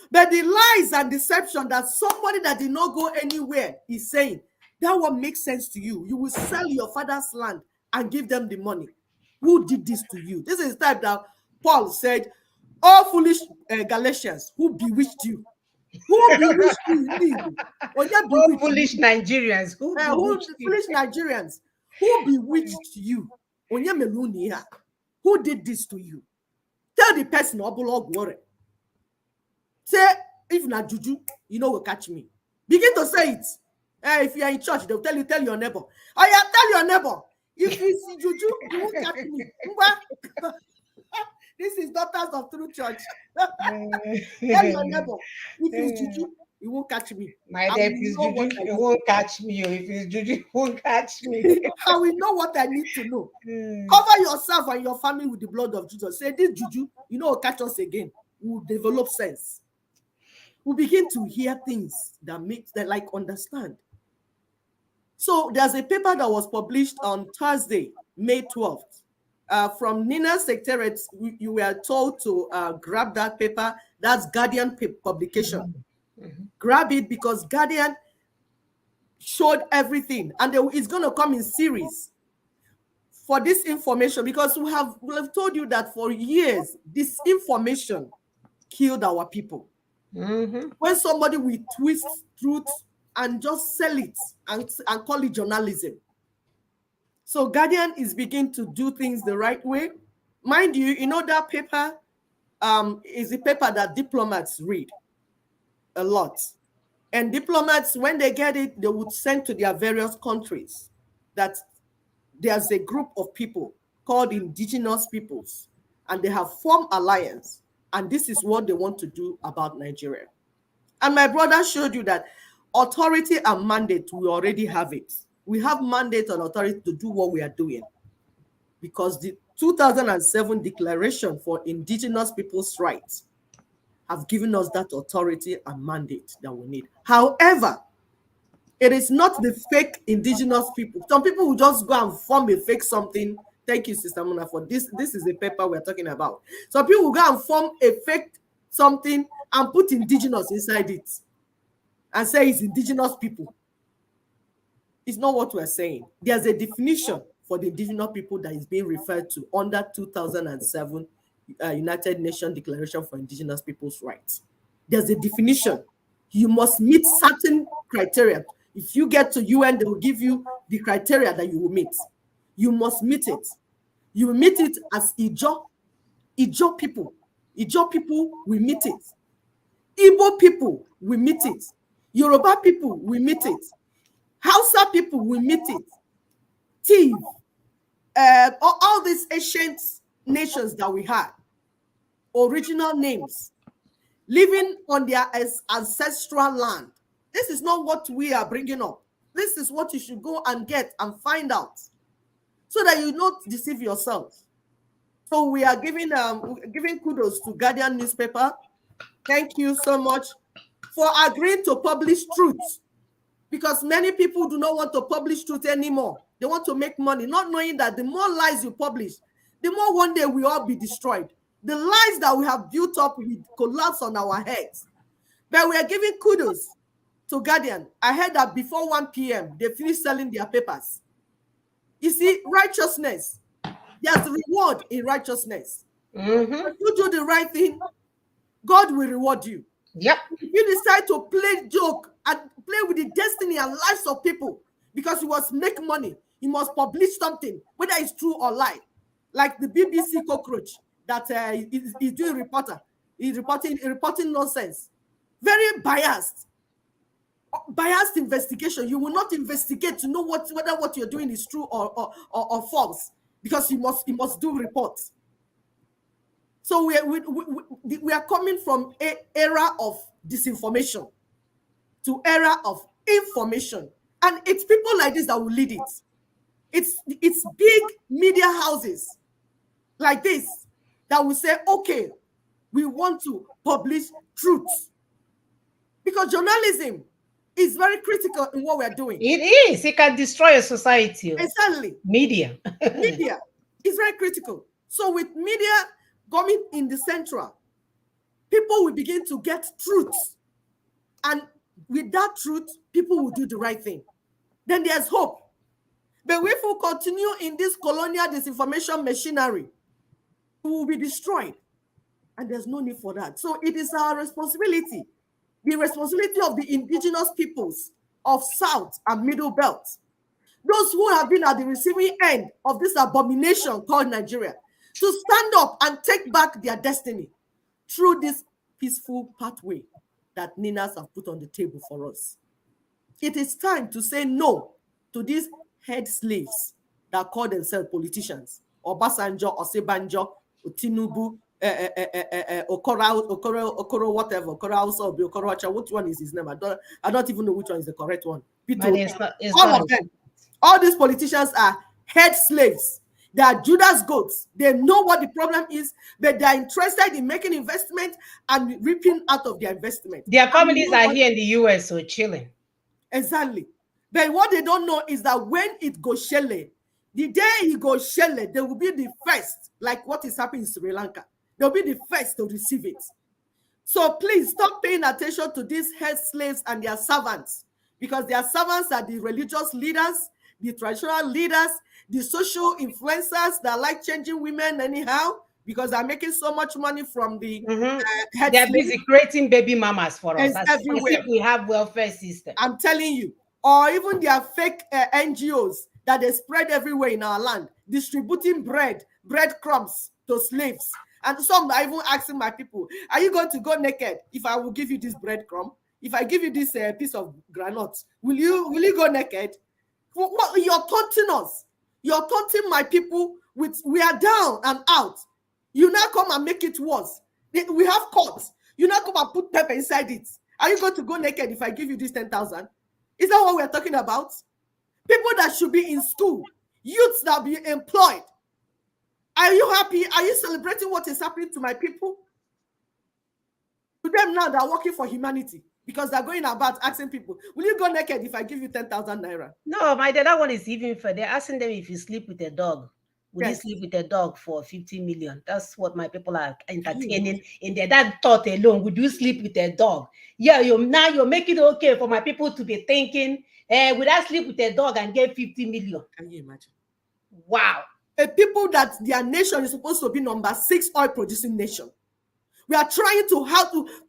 But the lies and deception that somebody that did not go anywhere is saying, that one makes sense to you. You will sell your father's land and give them the money. Who did this to you? This is the type that Paul said, all foolish Galatians, who bewitched you? Who bewitched you? Who foolish Nigerians? Who foolish Nigerians? Who bewitched you? Who did this to you? Tell the person, say, if not juju, you know will catch me. Begin to say it. If you are in church, they'll tell your neighbor. Tell your neighbor. If you see juju, you won't catch me. This is Daughters of True Church. Tell your neighbor. If it's juju, you won't catch me. My dear, if it's juju, you won't catch me. If it's juju, you won't catch me. I will know what I need to know. Cover yourself and your family with the blood of Jesus. Say this juju, you know, will catch us again. We'll develop sense. We'll begin to hear things that make that like understand. So there's a paper that was published on Thursday, May 12th. From Nina Secretariat, you were told to grab that paper. That's Guardian publication. Grab it because Guardian showed everything, and it's going to come in series for this information, because we have told you that for years this information killed our people. When somebody will twist truth and just sell it and call it journalism. So Guardian is beginning to do things the right way. Mind you, you know that paper is a paper that diplomats read a lot. And diplomats, when they get it, they would send to their various countries that there's a group of people called indigenous peoples, and they have formed alliance, and this is what they want to do about Nigeria. And my brother showed you that authority and mandate, we already have it. We have mandate and authority to do what we are doing, because the 2007 Declaration for Indigenous Peoples' Rights have given us that authority and mandate that we need. However, it is not the fake indigenous people. Some people will just go and form a fake something. Thank you, Sister Mona, for this. This is the paper we're talking about. Some people will go and form a fake something and put indigenous inside it and say it's indigenous people. It's not what we're saying. There's a definition for the indigenous people that is being referred to under 2007 United Nations Declaration for Indigenous Peoples' Rights. There's a definition. You must meet certain criteria. If you get to UN, they will give you the criteria that you will meet. You must meet it. You will meet it as Ijo people. Ijo people will meet it. Igbo people will meet it. Yoruba people will meet it. Hausa people will meet it. Tiv, all these ancient nations that we had, original names, living on their ancestral land. This is not what we are bringing up. This is what you should go and get and find out, so that you don't deceive yourself. So we are giving kudos to Guardian newspaper. Thank you so much for agreeing to publish truth, because many people do not want to publish truth anymore. They want to make money, not knowing that the more lies you publish, the more one day we all be destroyed. The lies that we have built up will collapse on our heads. But we are giving kudos to Guardian. I heard that before 1 p.m., they finished selling their papers. You see, righteousness, there's reward in righteousness. If you do the right thing, God will reward you. Yep. If you decide to play joke and play with the destiny and lives of people because you must make money, you must publish something, whether it's true or lie. Like the BBC cockroach that is doing reporter. He's reporting nonsense. Very biased. Biased investigation. You will not investigate to know whether what you're doing is true or false, because you must do reports. So we are coming from an era of disinformation to era of information, and it's people like this that will lead it. It's big media houses like this that will say, okay, we want to publish truth. Because journalism is very critical in what we're doing. It is. It can destroy a society. Exactly. Media. Media is very critical. So with media coming in the central, people will begin to get truth. And with that truth, people will do the right thing. Then there's hope. But if we continue in this colonial disinformation machinery, we will be destroyed. And there's no need for that. So it is our responsibility, the responsibility of the indigenous peoples of South and Middle Belt, those who have been at the receiving end of this abomination called Nigeria, to stand up and take back their destiny through this peaceful pathway that Ninas have put on the table for us. It is time to say no to these head slaves that call themselves politicians, Obasanjo, Osebanjo, Tinubu, Okoro, whatever, Okoro also, Okoro, which one is his name? I don't even know which one is the correct one. All of them. All these politicians are head slaves. They are Judas goats. They know what the problem is, but they are interested in making investment and reaping out of their investment. Their families are here in the US, so chilling. Exactly. But what they don't know is that when it goes shelle, the day it goes shelle, they will be the first, like what is happening in Sri Lanka. They'll be the first to receive it. So please stop paying attention to these head slaves and their servants, because their servants are the religious leaders, the traditional leaders, the social influencers that like changing women anyhow, because they're making so much money from the head They're busy creating baby mamas for us. As if we have welfare system. I'm telling you. Or even their fake NGOs that they spread everywhere in our land, distributing breadcrumbs to slaves. And some are even asking my people, are you going to go naked if I will give you this breadcrumb? If I give you this piece of granite, will you go naked? What, you're taunting us. You're taunting my people with, we are down and out. You now come and make it worse. We have courts. You now come and put pepper inside it. Are you going to go naked if I give you this 10,000? Is that what we're talking about? People that should be in school, youths that be employed. Are you happy? Are you celebrating what is happening to my people? To them now, they're working for humanity because they're going about asking people, will you go naked if I give you 10,000 naira? No, that one is even fair. They're asking them if you sleep with a dog. Will you sleep with a dog for 50 million? That's what my people are entertaining in there. That thought alone, would you sleep with a dog? Yeah, you're making it okay for my people to be thinking, would I sleep with a dog and get 50 million? Can you imagine? Wow. A people that their nation is supposed to be number 6 oil producing nation. We are trying to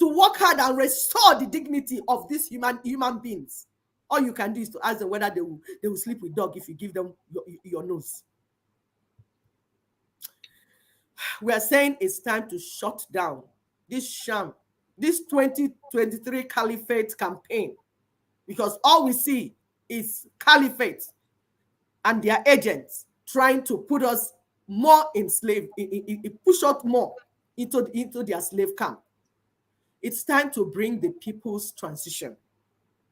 work hard and restore the dignity of these human beings. All you can do is to ask them whether they will sleep with dog if you give them your nose. We are saying it's time to shut down this sham, this 2023 caliphate campaign, because all we see is caliphate and their agents trying to put us more in slave, push us more into their slave camp. It's time to bring the people's transition.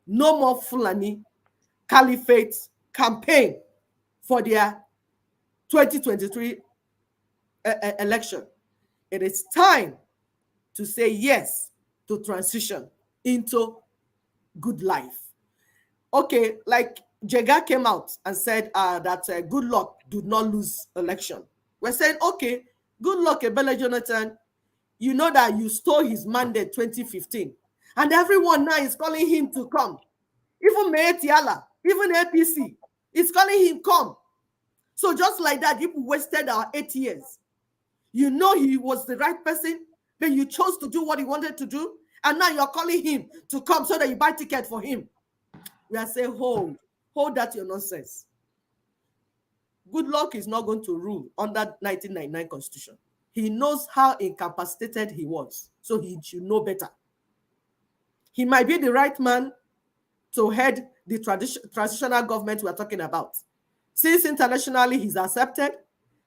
No more Fulani caliphate campaign for their 2023 election. It is time to say yes to transition into good life. Okay, like Jega came out and said that good luck did not lose election. We're saying, okay, good luck, Ebele Jonathan. You know that you stole his mandate 2015. And everyone now is calling him to come. Even Mayor Tiala, even APC is calling him come. So just like that, you wasted our 8 years. You know he was the right person, but you chose to do what he wanted to do. And now you're calling him to come so that you buy ticket for him. We are saying, hold that your nonsense. Good luck is not going to rule under 1999 Constitution. He knows how incapacitated he was, so he should know better. He might be the right man to head the transitional government we're talking about. Since internationally he's accepted,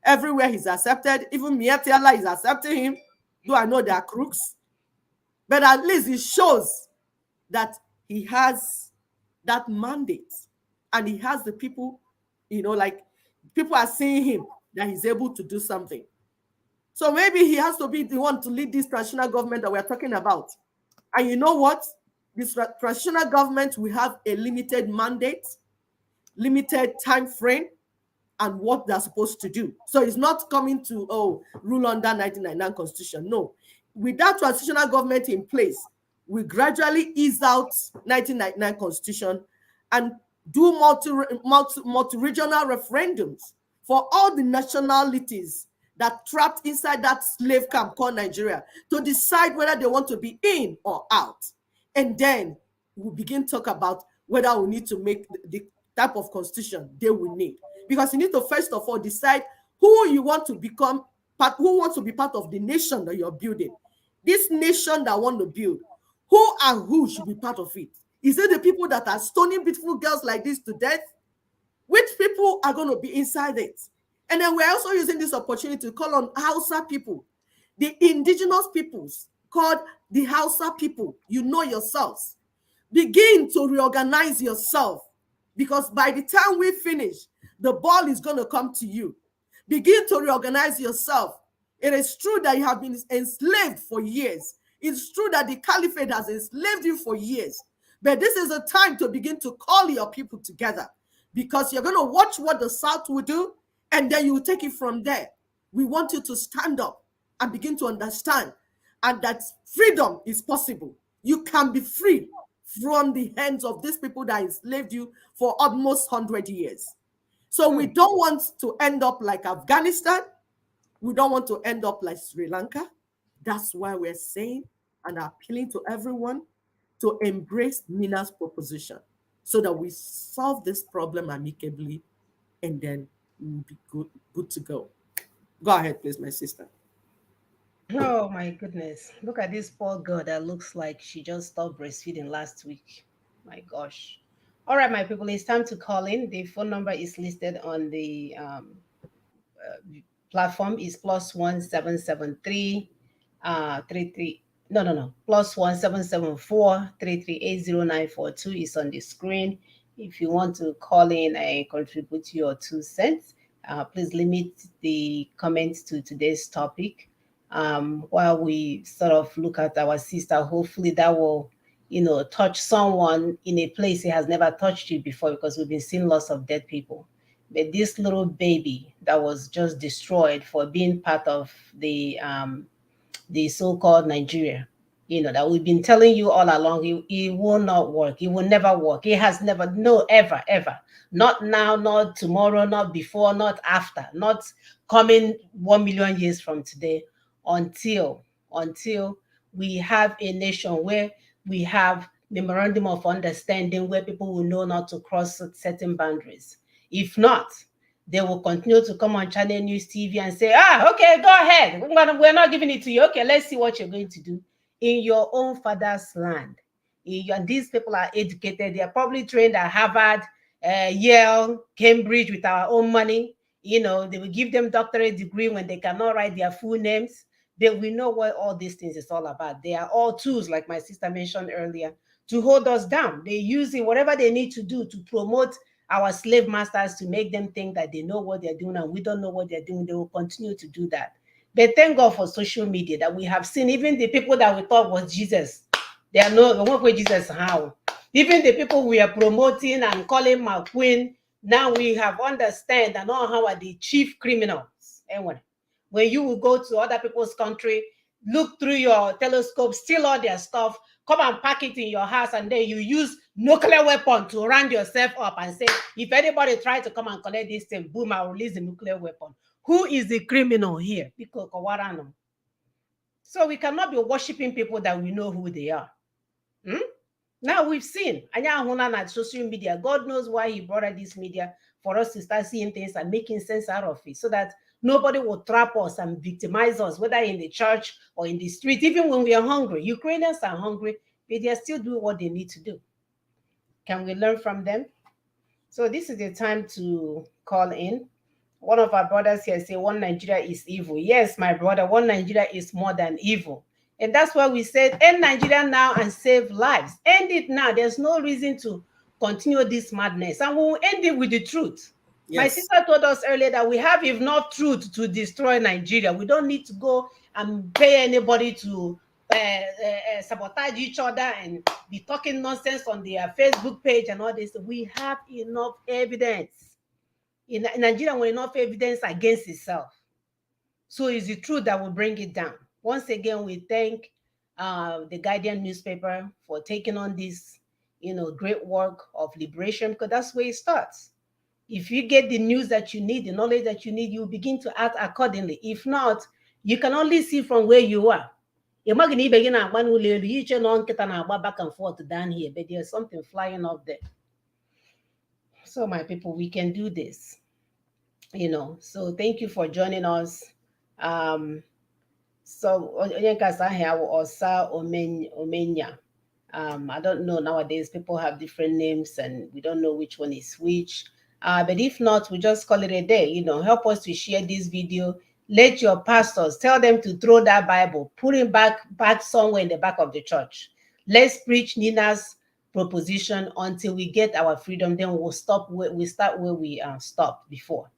everywhere he's accepted, even Miatiala is accepting him, though I know they are crooks. But at least it shows that he has that mandate and he has the people, like people are seeing him that he's able to do something. So maybe he has to be the one to lead this transitional government that we're talking about. And you know what? This transitional government will have a limited mandate, limited time frame, and what they're supposed to do. So it's not coming to, rule under 1999 Constitution. No. With that transitional government in place, we gradually ease out 1999 Constitution and do multi-regional referendums for all the nationalities that trapped inside that slave camp called Nigeria to decide whether they want to be in or out. And then we'll begin to talk about whether we need to make the type of constitution they will need. Because you need to first of all decide who you want to become, who wants to be part of the nation that you're building. This nation that want to build, who and who should be part of it? Is it the people that are stoning beautiful girls like this to death? Which people are going to be inside it? And then we're also using this opportunity to call on Hausa people, the indigenous peoples called the Hausa people. You know yourselves. Begin to reorganize yourself, because by the time we finish, the ball is going to come to you. Begin to reorganize yourself. It is true that you have been enslaved for years. It's true that the caliphate has enslaved you for years. But this is a time to begin to call your people together, because you're going to watch what the South will do, and then you will take it from there. We want you to stand up and begin to understand, and that freedom is possible. You can be free from the hands of these people that enslaved you for almost 100 years. So we don't want to end up like Afghanistan. We don't want to end up like Sri Lanka. That's why we're saying and appealing to everyone to embrace Nina's proposition so that we solve this problem amicably, and then we'll be good to go. Go ahead, please, my sister. Oh my goodness. Look at this poor girl that looks like she just stopped breastfeeding last week. My gosh. All right, my people, it's time to call in. The phone number is listed on the platform. Is +1773 33 no +1774 3380942 is on the screen. If you want to call in and contribute your 2 cents, please limit the comments to today's topic. While we sort of look at our sister, hopefully that will, touch someone in a place it has never touched you before, because we've been seeing lots of dead people. But this little baby that was just destroyed for being part of the so-called Nigeria, that we've been telling you all along, it will not work. It will never work. It has never, no, ever, ever. Not now, not tomorrow, not before, not after, not coming 1 million years from today, until we have a nation where we have memorandum of understanding, where people will know not to cross certain boundaries. If not, they will continue to come on Channel News TV and say, okay, go ahead. We're not giving it to you. Okay, let's see what you're going to do in your own father's land. And these people are educated. They are probably trained at Harvard, Yale, Cambridge with our own money. They will give them doctorate degree when they cannot write their full names. We know what all these things is all about. They are all tools, like my sister mentioned earlier, to hold us down. They use it, whatever they need to do to promote our slave masters, to make them think that they know what they're doing and we don't know what they're doing. They will continue to do that. But thank God for social media, that we have seen even the people that we thought was Jesus. They are no one with Jesus. How? Even the people we are promoting and calling my queen, now we have understand and know how are the chief criminals. Anyway, when you will go to other people's country, look through your telescope, steal all their stuff, come and pack it in your house, and then you use nuclear weapon to round yourself up and say, if anybody tries to come and collect this thing, boom, I'll release the nuclear weapon. Who is the criminal here? So we cannot be worshiping people that we know who they are. Now we've seen Anya social media. God knows why he brought out this media, for us to start seeing things and making sense out of it, so that nobody will trap us and victimize us, whether in the church or in the street. Even when we are hungry, Ukrainians are hungry, but they are still doing what they need to do. Can we learn from them? So this is the time to call in. One of our brothers here say, one Nigeria is evil. Yes, my brother, one Nigeria is more than evil. And that's why we said, end Nigeria now and save lives. End it now. There's no reason to continue this madness. And we'll end it with the truth. Yes. My sister told us earlier that we have enough truth to destroy Nigeria. We don't need to go and pay anybody to sabotage each other and be talking nonsense on their Facebook page and all this. We have enough evidence. In Nigeria, we have enough evidence against itself. So it's the truth that will bring it down. Once again, we thank the Guardian newspaper for taking on this, great work of liberation, because that's where it starts. If you get the news that you need, the knowledge that you need, you begin to act accordingly. If not, you can only see from where you are. Imagine you begin back and forth down here, but there's something flying up there. So, my people, we can do this. So thank you for joining us. So Osa Omenya. I don't know, nowadays people have different names and we don't know which one is which. But if not, we just call it a day. Help us to share this video. Let your pastors tell them to throw that Bible, put it back somewhere in the back of the church. Let's preach Nina's proposition until we get our freedom. Then we'll start where we stopped before.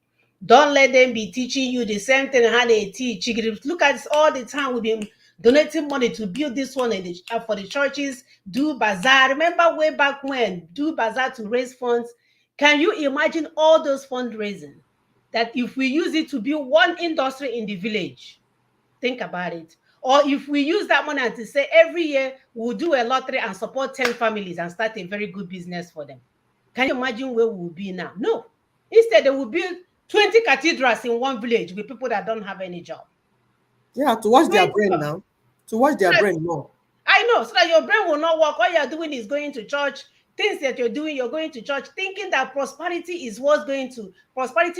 Don't let them be teaching you the same thing how they teach. Look at this all the time. We've been donating money to build this one for the churches, do bazaar. Remember way back when, do bazaar to raise funds. Can you imagine all those fundraising? That if we use it to build one industry in the village, think about it. Or if we use that money to say every year we'll do a lottery and support 10 families and start a very good business for them. Can you imagine where we'll be now? No. Instead, they will build 20 cathedrals in one village with people that don't have any job. Yeah, to wash their brain now. To wash their brain more. I know, so that your brain will not work. All you're doing is going to church. Things that you're doing, you're going to church, thinking that prosperity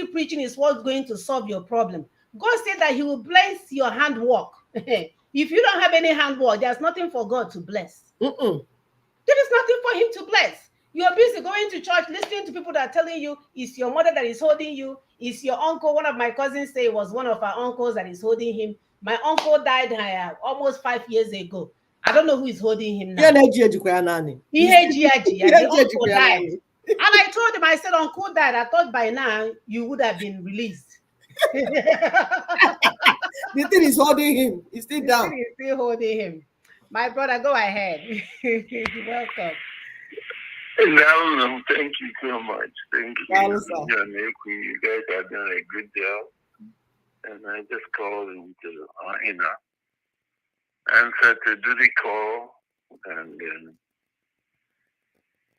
preaching is what's going to solve your problem. God said that he will bless your handwork. If you don't have any handwork, there's nothing for God to bless. There is nothing for him to bless. You're busy going to church, listening to people that are telling you it's your mother that is holding you, it's your uncle. One of my cousins say it was one of our uncles that is holding him. My uncle died almost 5 years ago. I don't know who is holding him now. The uncle died. And I told him, I said, uncle died. I thought by now you would have been released. The thing is holding him. He's still down. He's still holding him. My brother, go ahead. Welcome. No, thank you so much. Thank you. You guys have done a good job. And I just called into answer to do the call. And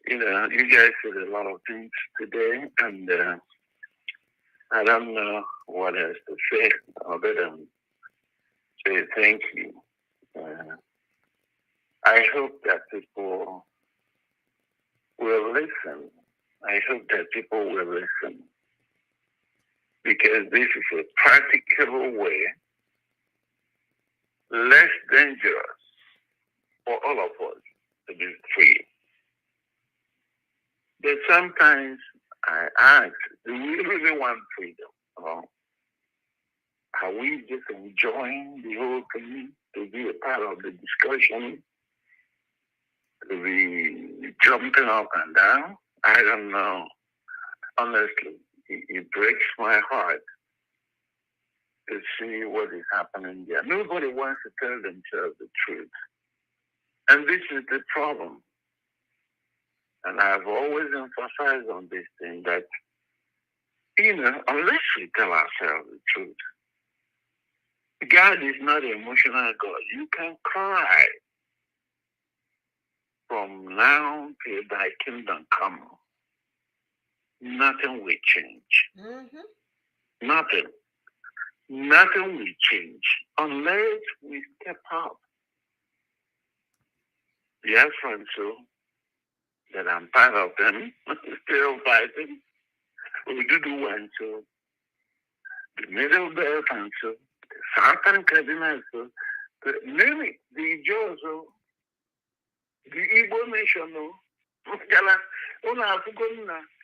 you guys said a lot of things today, and I don't know what else to say other than say thank you. I hope that people will listen. I hope that people will listen, because this is a practical way, less dangerous for all of us to be free. But sometimes I ask, do we really want freedom? Or are we just enjoying the whole thing to be a part of the discussion, to be jumping up and down? I don't know. Honestly, it breaks my heart to see what is happening there. Nobody wants to tell themselves the truth. And this is the problem. And I've always emphasized on this thing that, unless we tell ourselves the truth, God is not an emotional God. You can cry from now till thy kingdom come. Nothing will change. Mm-hmm. Nothing will change unless we step up. Yes, friends, so that I'm part of them, still fighting. We do the one, so the middle belt, and so the southern Cardinal, so the many, the Jews, so the Igbo nation, no,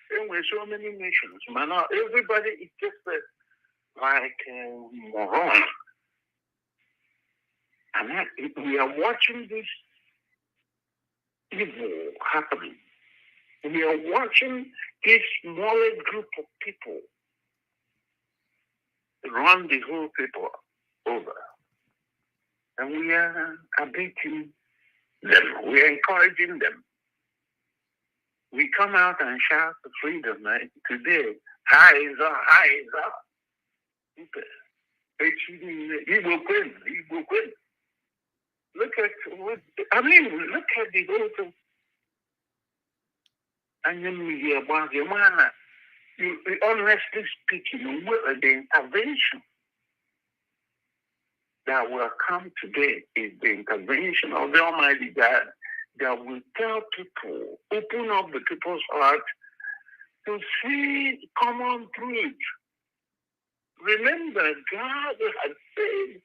and we're so many nations, man. Everybody is just like moron. And we are watching this evil happening. We are watching this smallest group of people run the whole people over. And we are beating them. We're encouraging them. We come out and shout for freedom today. Rise up, rise up. Igbo Queen, Igbo Queen. Look at what, look at the whole thing. And then we hear about the man, honestly speaking, the intervention that will come today is the intervention of the Almighty God that will tell people, open up the people's heart to see common truth. Remember, God had said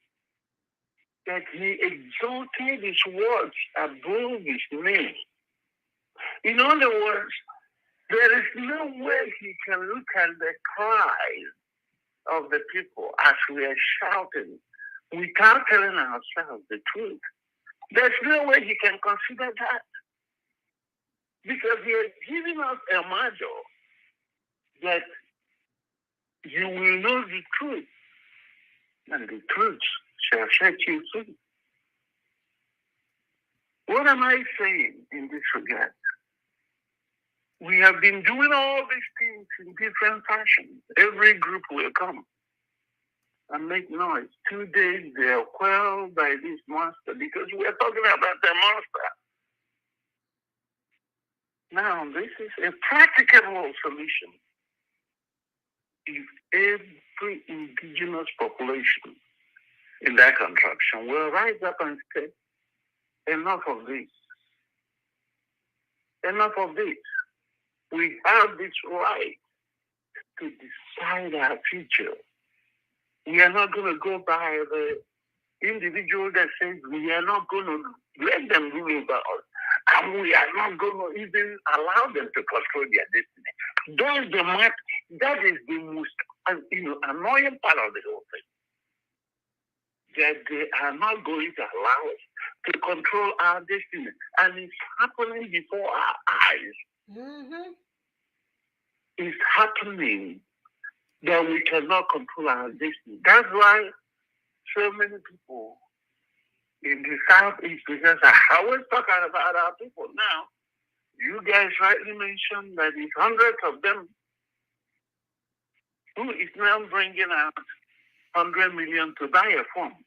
that he exalted his words above his name. In other words, there is no way he can look at the cries of the people as we are shouting without telling ourselves the truth. There's no way he can consider that. Because he has given us a model that you will know the truth, and the truth shall set you free. What am I saying in this regard? We have been doing all these things in different fashions. Every group will come and make noise. 2 days they are quelled by this monster because we are talking about the monster. Now, this is a practicable solution. If every indigenous population in that contraction will rise up and say, enough of this. Enough of this. We have this right to decide our future. We are not going to go by the individual that says we are not going to let them rule over us. And we are not going to even allow them to control their destiny. That is the most annoying part of the whole thing. That they are not going to allow us to control our destiny. And it's happening before our eyes. Mm-hmm. It's happening that we cannot control our destiny. That's why so many people in the Southeast, because I always talking about our people now, you guys rightly mentioned that it's hundreds of them who is now bringing out 100 million to buy a phone.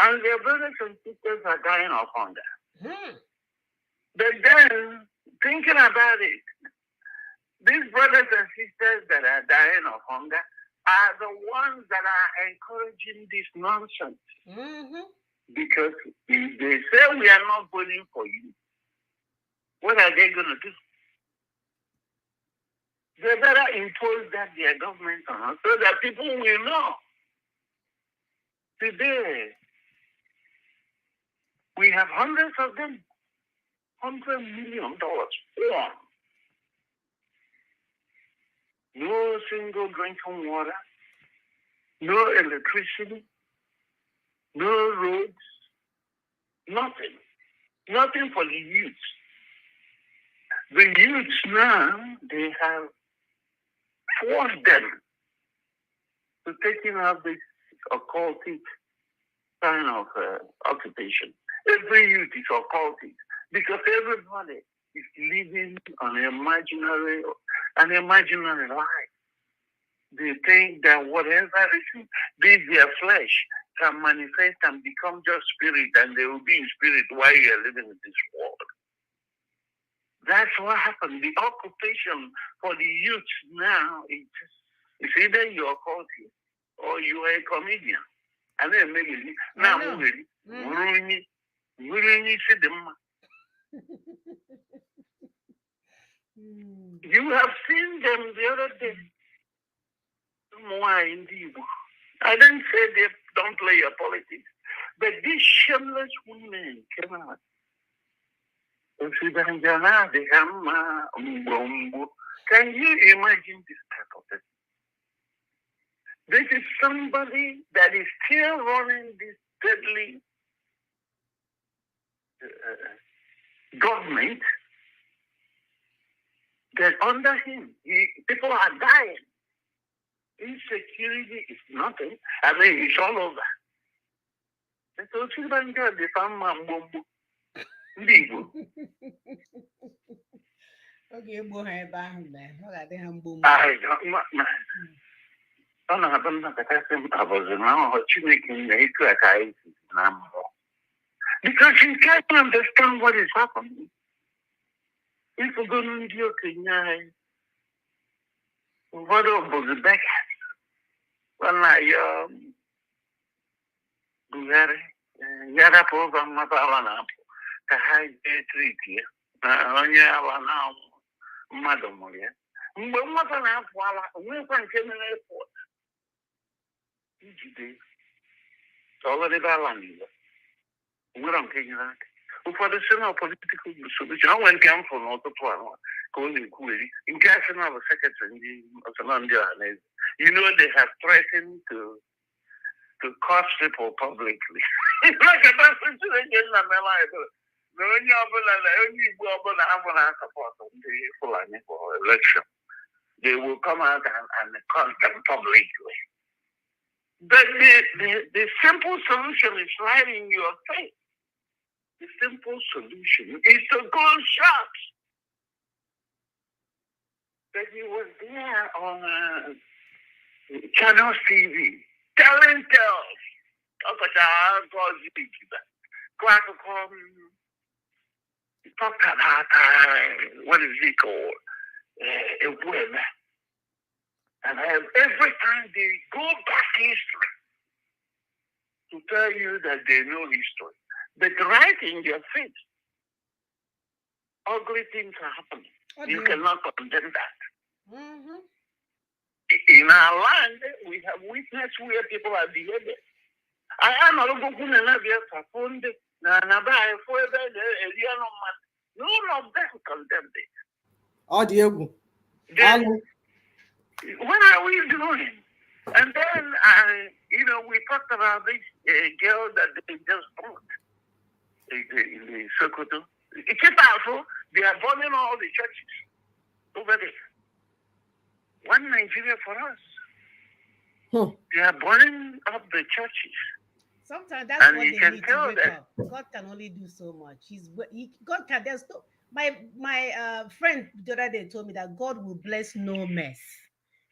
And their brothers and sisters are dying of hunger. Mm. But then, thinking about it, these brothers and sisters that are dying of hunger are the ones that are encouraging this nonsense. Mm-hmm. Because if they say we are not voting for you, what are they going to do? They better impose that their government on us so that people will know. Today, we have hundreds of them, $100 million. Yeah. No single drinking water, no electricity, no roads, nothing. Nothing for the youth. The youth now, they have forced them to taking up this occultic kind of occupation. Every youth is occultic because everybody is living on an imaginary life. They think that whatever is their flesh can manifest and become just spirit, and they will be in spirit while you are living in this world. That's what happened. The occupation for the youth now is either you're occultic or you are a comedian. And then maybe now you have seen them the other day. I didn't say they don't play your politics, but these shameless women came out. Can you imagine this type of thing? This is somebody that is still running this deadly government that under him, people are dying. Insecurity is nothing. I mean, it's all over. So Chibanjo, the farmer, Ligo. Okay, boy, man. What are they humble? I don't know. I was now making a because you can't understand what is happening. If you go to your Kenya, what was back when I Yara program Matalana, the high treaty, only our Madam Moria. But what an app while we can get an airport. Already Balandia. We don't take that. For the same political solution, I went down for not the plan. Calling Query in case another secretary of Solandia. You know, they have threatened to cost people publicly. It's like a bad situation in my life. The only global have support of the Fulani for election. They will come out and cost them publicly. But the simple solution is right in your face. The simple solution is to go shop. But he was there on Channel TV, telling tales. Talk about what is it called? A woman. And every time they go back history to tell you that they know history. But right in your face, ugly things are happening. You cannot condemn that. Mm-hmm. In our land, we have witnessed where people are behaving. I am a local none of them condemned it. Oh, Diego. What are we doing? And then, we talked about this girl that they just bought in the Sokoto. It's powerful. They are burning all the churches over there. One Nigeria for us. They are burning up the churches. Sometimes that's what they need to wake up. God can only do so much. God can. There's no. My friend the other day told me that God will bless no mess.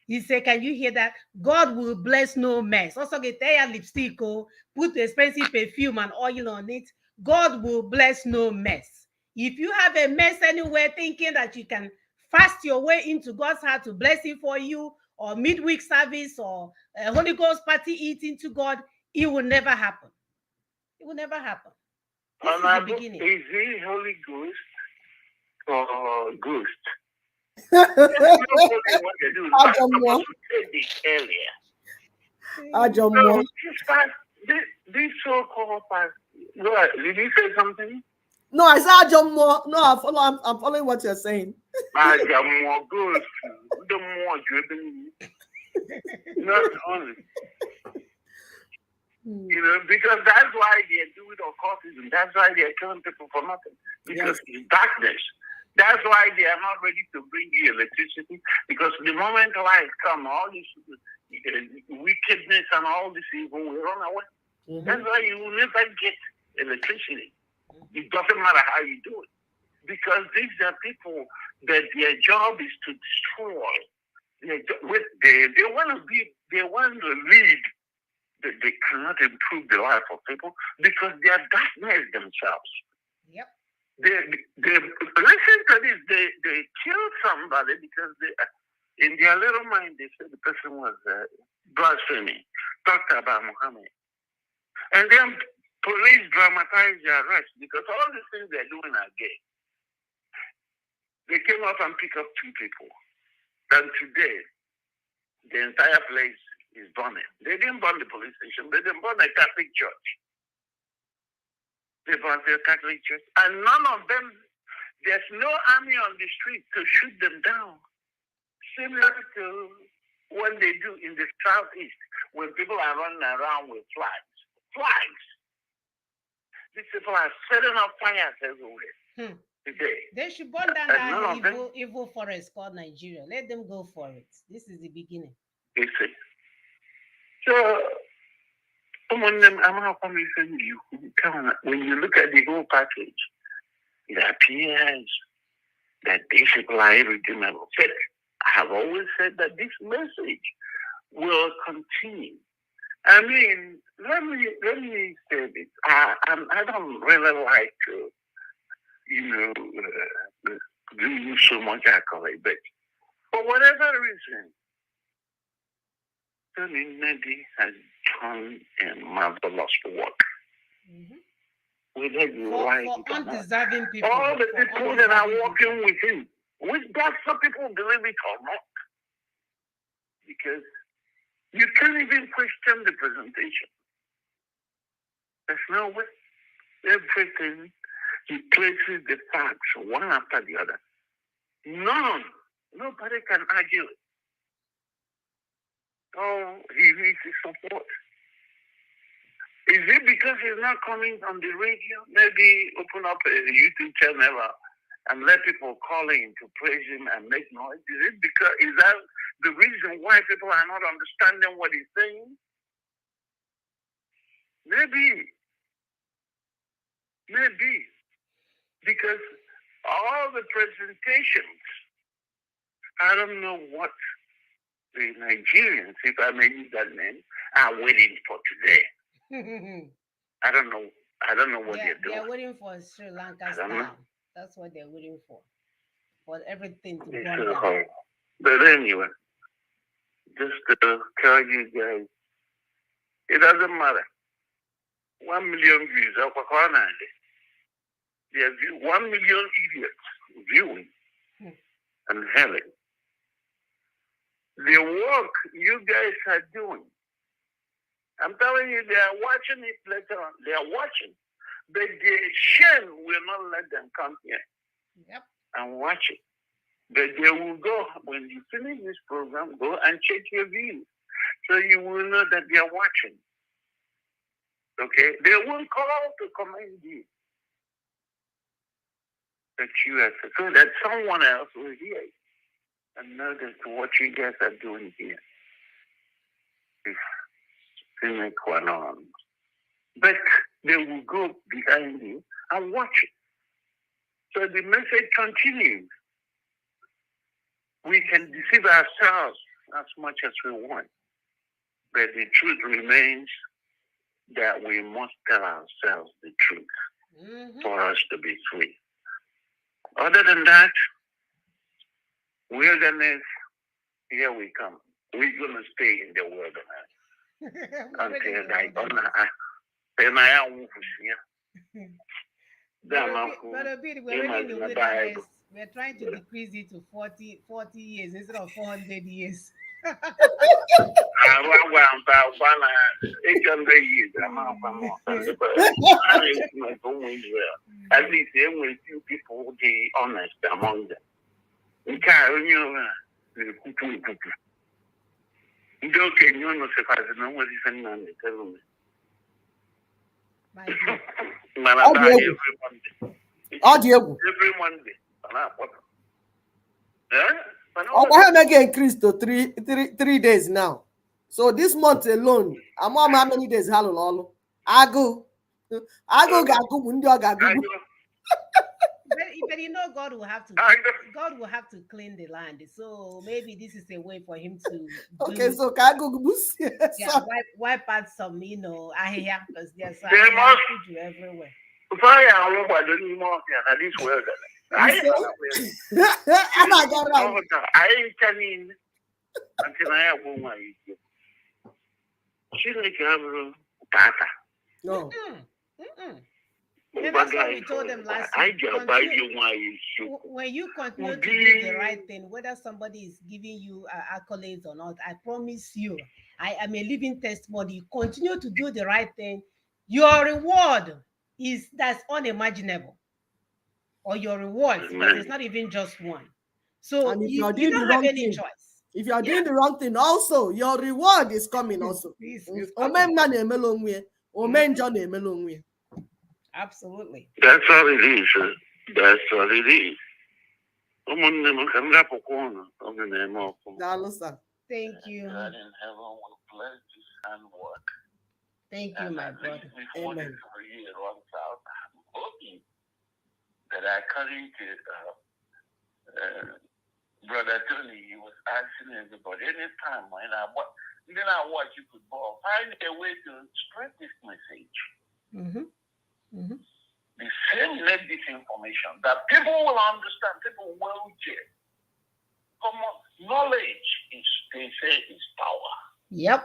He said, "Can you hear that? God will bless no mess. Also, get their lipstick, put expensive perfume and oil on it. God will bless no mess. If you have a mess anywhere, thinking that you can fast your way into God's heart to bless it for you, or midweek service, or a Holy Ghost party eating to God, it will never happen. It will never happen. This is the beginning. Is he Holy Ghost or Ghost? This so-called pastor. Did you say something? No, I said Ajomo. No, I'm following what you're saying. Ajomo Ghost. The more driven. Not only. Because that's why they're doing occultism. That's why they're killing people for nothing. Because it's darkness. That's why they are not ready to bring you electricity. Because the moment light comes, all this wickedness and all this evil will run away. Mm-hmm. That's why you will never get electricity. It doesn't matter how you do it. Because these are people that their job is to destroy. They want to lead. They cannot improve the life of people because they are darkness themselves. Yep. They listen to this. They killed somebody because in their little mind they said the person was blaspheming, talked about Muhammad, and then police dramatized the arrest because all the things they're doing are gay. They came up and picked up 2 people, and today the entire place is burning. They didn't burn the police station. They didn't burn the Catholic church. They burned the Catholic church. And none of them, there's no army on the street to shoot them down. Similar to what they do in the southeast when people are running around with flags. Flags. These people are setting up fires everywhere today. They should burn down that evil forest called Nigeria. Let them go for it. This is the beginning. You see. So Someone them I'm not promising you when you look at the whole package, it appears that these people are irredeemable. But I have always said that this message will continue. I mean, let me say this. I don't really like to, do so much accolade, but for whatever reason, Tony Nedi has done a marvelous work. Mm-hmm. Whether you like for it or not. undeserving people. All the people that are working with him, which that's some people believe it or not, because you can't even question the presentation. There's no way. Everything, he places the facts one after the other. Nobody can argue it. Oh, he needs his support. Is it because he's not coming on the radio? Maybe open up a YouTube channel and let people call in to praise him and make noise. Is that the reason why people are not understanding what he's saying? Maybe. Because all the presentations, I don't know what the Nigerians, if I may use that name, are waiting for today. I don't know what they're doing. They're waiting for Sri Lanka style. That's what they're waiting for. For everything to burn down. But anyway, just to tell you guys, it doesn't matter. 1 million views. There are 1 million idiots viewing and hailing. The work you guys are doing, I'm telling you, they are watching it later on. They are watching. But the shame will not let them come here and watch it. But they will go, when you finish this program, go and check your views. So you will know that they are watching. Okay? They won't call to commend you. That you are, so that someone else will hear it and know that what you guys are doing here is sine qua non. But they will go behind you and watch it. So the message continues. We can deceive ourselves as much as we want, but the truth remains that we must tell ourselves the truth for us to be free. Other than that, wilderness, here we come. We're going to stay in the wilderness until I don't know. Brother Bill, we're already in the wilderness. We're trying to decrease it to 40 years instead of 400 years. 800 years. At least there were few people be honest among them. Every Monday. Increased to three days now. So this month alone, I'm on how many days? Hello, I go. But you know, God will have to clean the land. So maybe this is a way for him to so can go wipe out some, ahia, because there's everywhere. Fire, I don't need more than this world. I ain't telling until I have one my she's like a tata. No. And that's what we told them last week. When you continue to do the right thing, whether somebody is giving you accolades or not, I promise you, I am a living testimony. You continue to do the right thing, your reward that's unimaginable. Or your rewards, because it's not even just one. So and if you don't have any choice. If you are doing the wrong thing, also your reward is coming also. Absolutely. That's all it is. That's all it is. Thank you. God in heaven will bless this handwork. Thank you, my brother. Before this year runs out, I'm hoping that I carry Brother Tony. He was asking everybody anytime when I watch you football, find a way to spread this message. The same this information that people will understand, people will get. Common knowledge they say is power. Yep.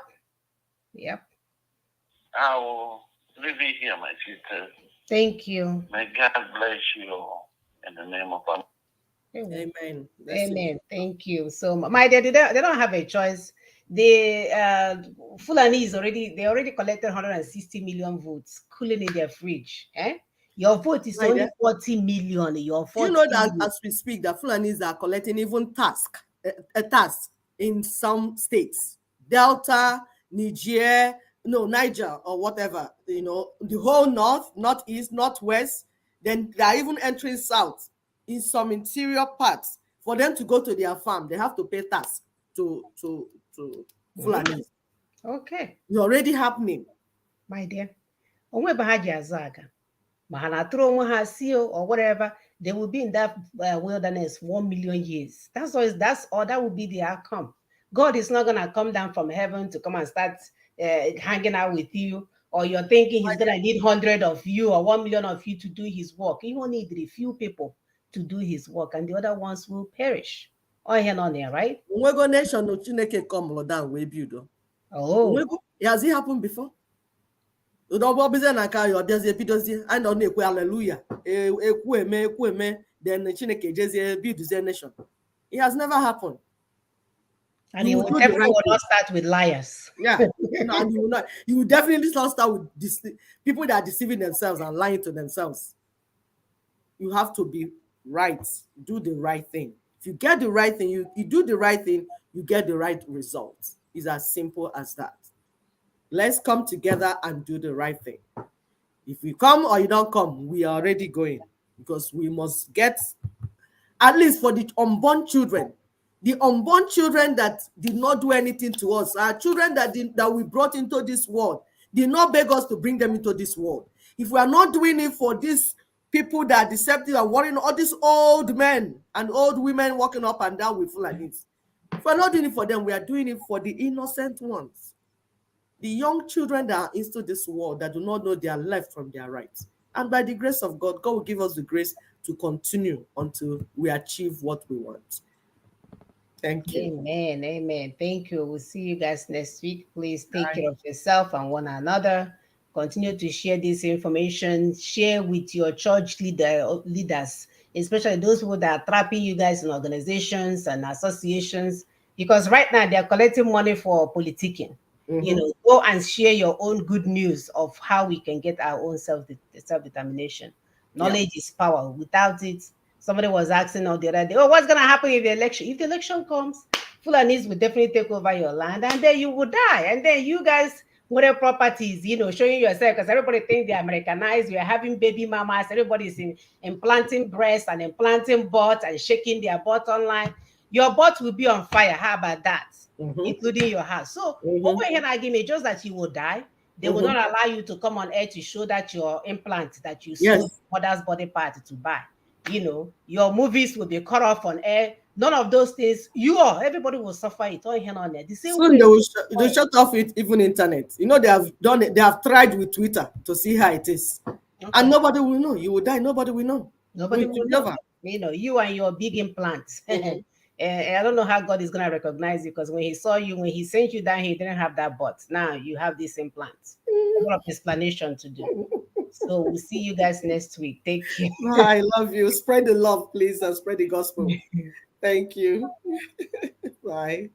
I will leave it here, my sister. Thank you. May God bless you all in the name of Allah. Amen. Amen. Thank you so much. My dear, they don't have a choice. Fulani they already collected 160 million votes, cooling in their fridge. Your vote is only 40 million. Your 40 you know that as we speak, the Fulanis are collecting even a task in some states, Delta, Niger, Niger or whatever, the whole northeast, northwest. Then they are even entering south in some interior parts. For them to go to their farm, they have to pay tax to Fulanis. Okay. It's already happening. My dear. Or whatever, they will be in that wilderness 1 million years. That's all. That will be the outcome. God is not gonna come down from heaven to come and start hanging out with you, or you're thinking he's gonna need 100 of you or 1 million of you to do his work. He only need a few people to do his work, and the other ones will perish. Oh, here on there, right? Nation no Chineke come down we build. Oh, has it happened before? I don't know hallelujah. Then Chineke just build the nation. It has never happened. And you will definitely not start with liars. Yeah. And you will definitely not start with people that are deceiving themselves and lying to themselves. You have to be right. Do the right thing. If you get the right thing, you do the right thing, you get the right results. It's as simple as that. Let's come together and do the right thing. If we come or you don't come, we are already going, because we must get, at least for the unborn children that did not do anything to us, our children that we brought into this world, did not beg us to bring them into this world. If we are not doing it for these people that are deceptive and worrying, all these old men and old women walking up and down with Fulanis, if we're not doing it for them, we are doing it for the innocent ones. The young children that are into this world that do not know their left from their right. And by the grace of God, God will give us the grace to continue until we achieve what we want. Thank you. Amen. Amen. Thank you. We'll see you guys next week. Please take care of yourself and one another. Continue to share this information. Share with your church leaders, especially those who are trapping you guys in organizations and associations. Because right now they're collecting money for politicking. Go and share your own good news of how we can get our own self-determination. Knowledge is power. Without it, somebody was asking the other day, what's going to happen if the election comes? Fulanis will definitely take over your land, and then you will die. And then you guys, with their properties, showing yourself, because everybody thinks they're Americanized. You're having baby mamas. Everybody's implanting breasts and implanting butts and shaking their butt online. Your butt will be on fire. How about that? Including your house. So over here, argument just that you will die. They will not allow you to come on air to show that your implant that you sold mother's body part to buy. Your movies will be cut off on air. None of those things. Everybody will suffer it all here on there. The same way they will shut off it, even internet. They have done it. They have tried with Twitter to see how it is, and nobody will know. You will die. Nobody will know. Nobody will know. You and your big implants. I don't know how God is going to recognize you, because when he saw you, when he sent you down, he didn't have that butt. Now you have this implant. A lot of explanation to do. So we'll see you guys next week. Take care. I love you. Spread the love, please, and spread the gospel. Thank you. Bye.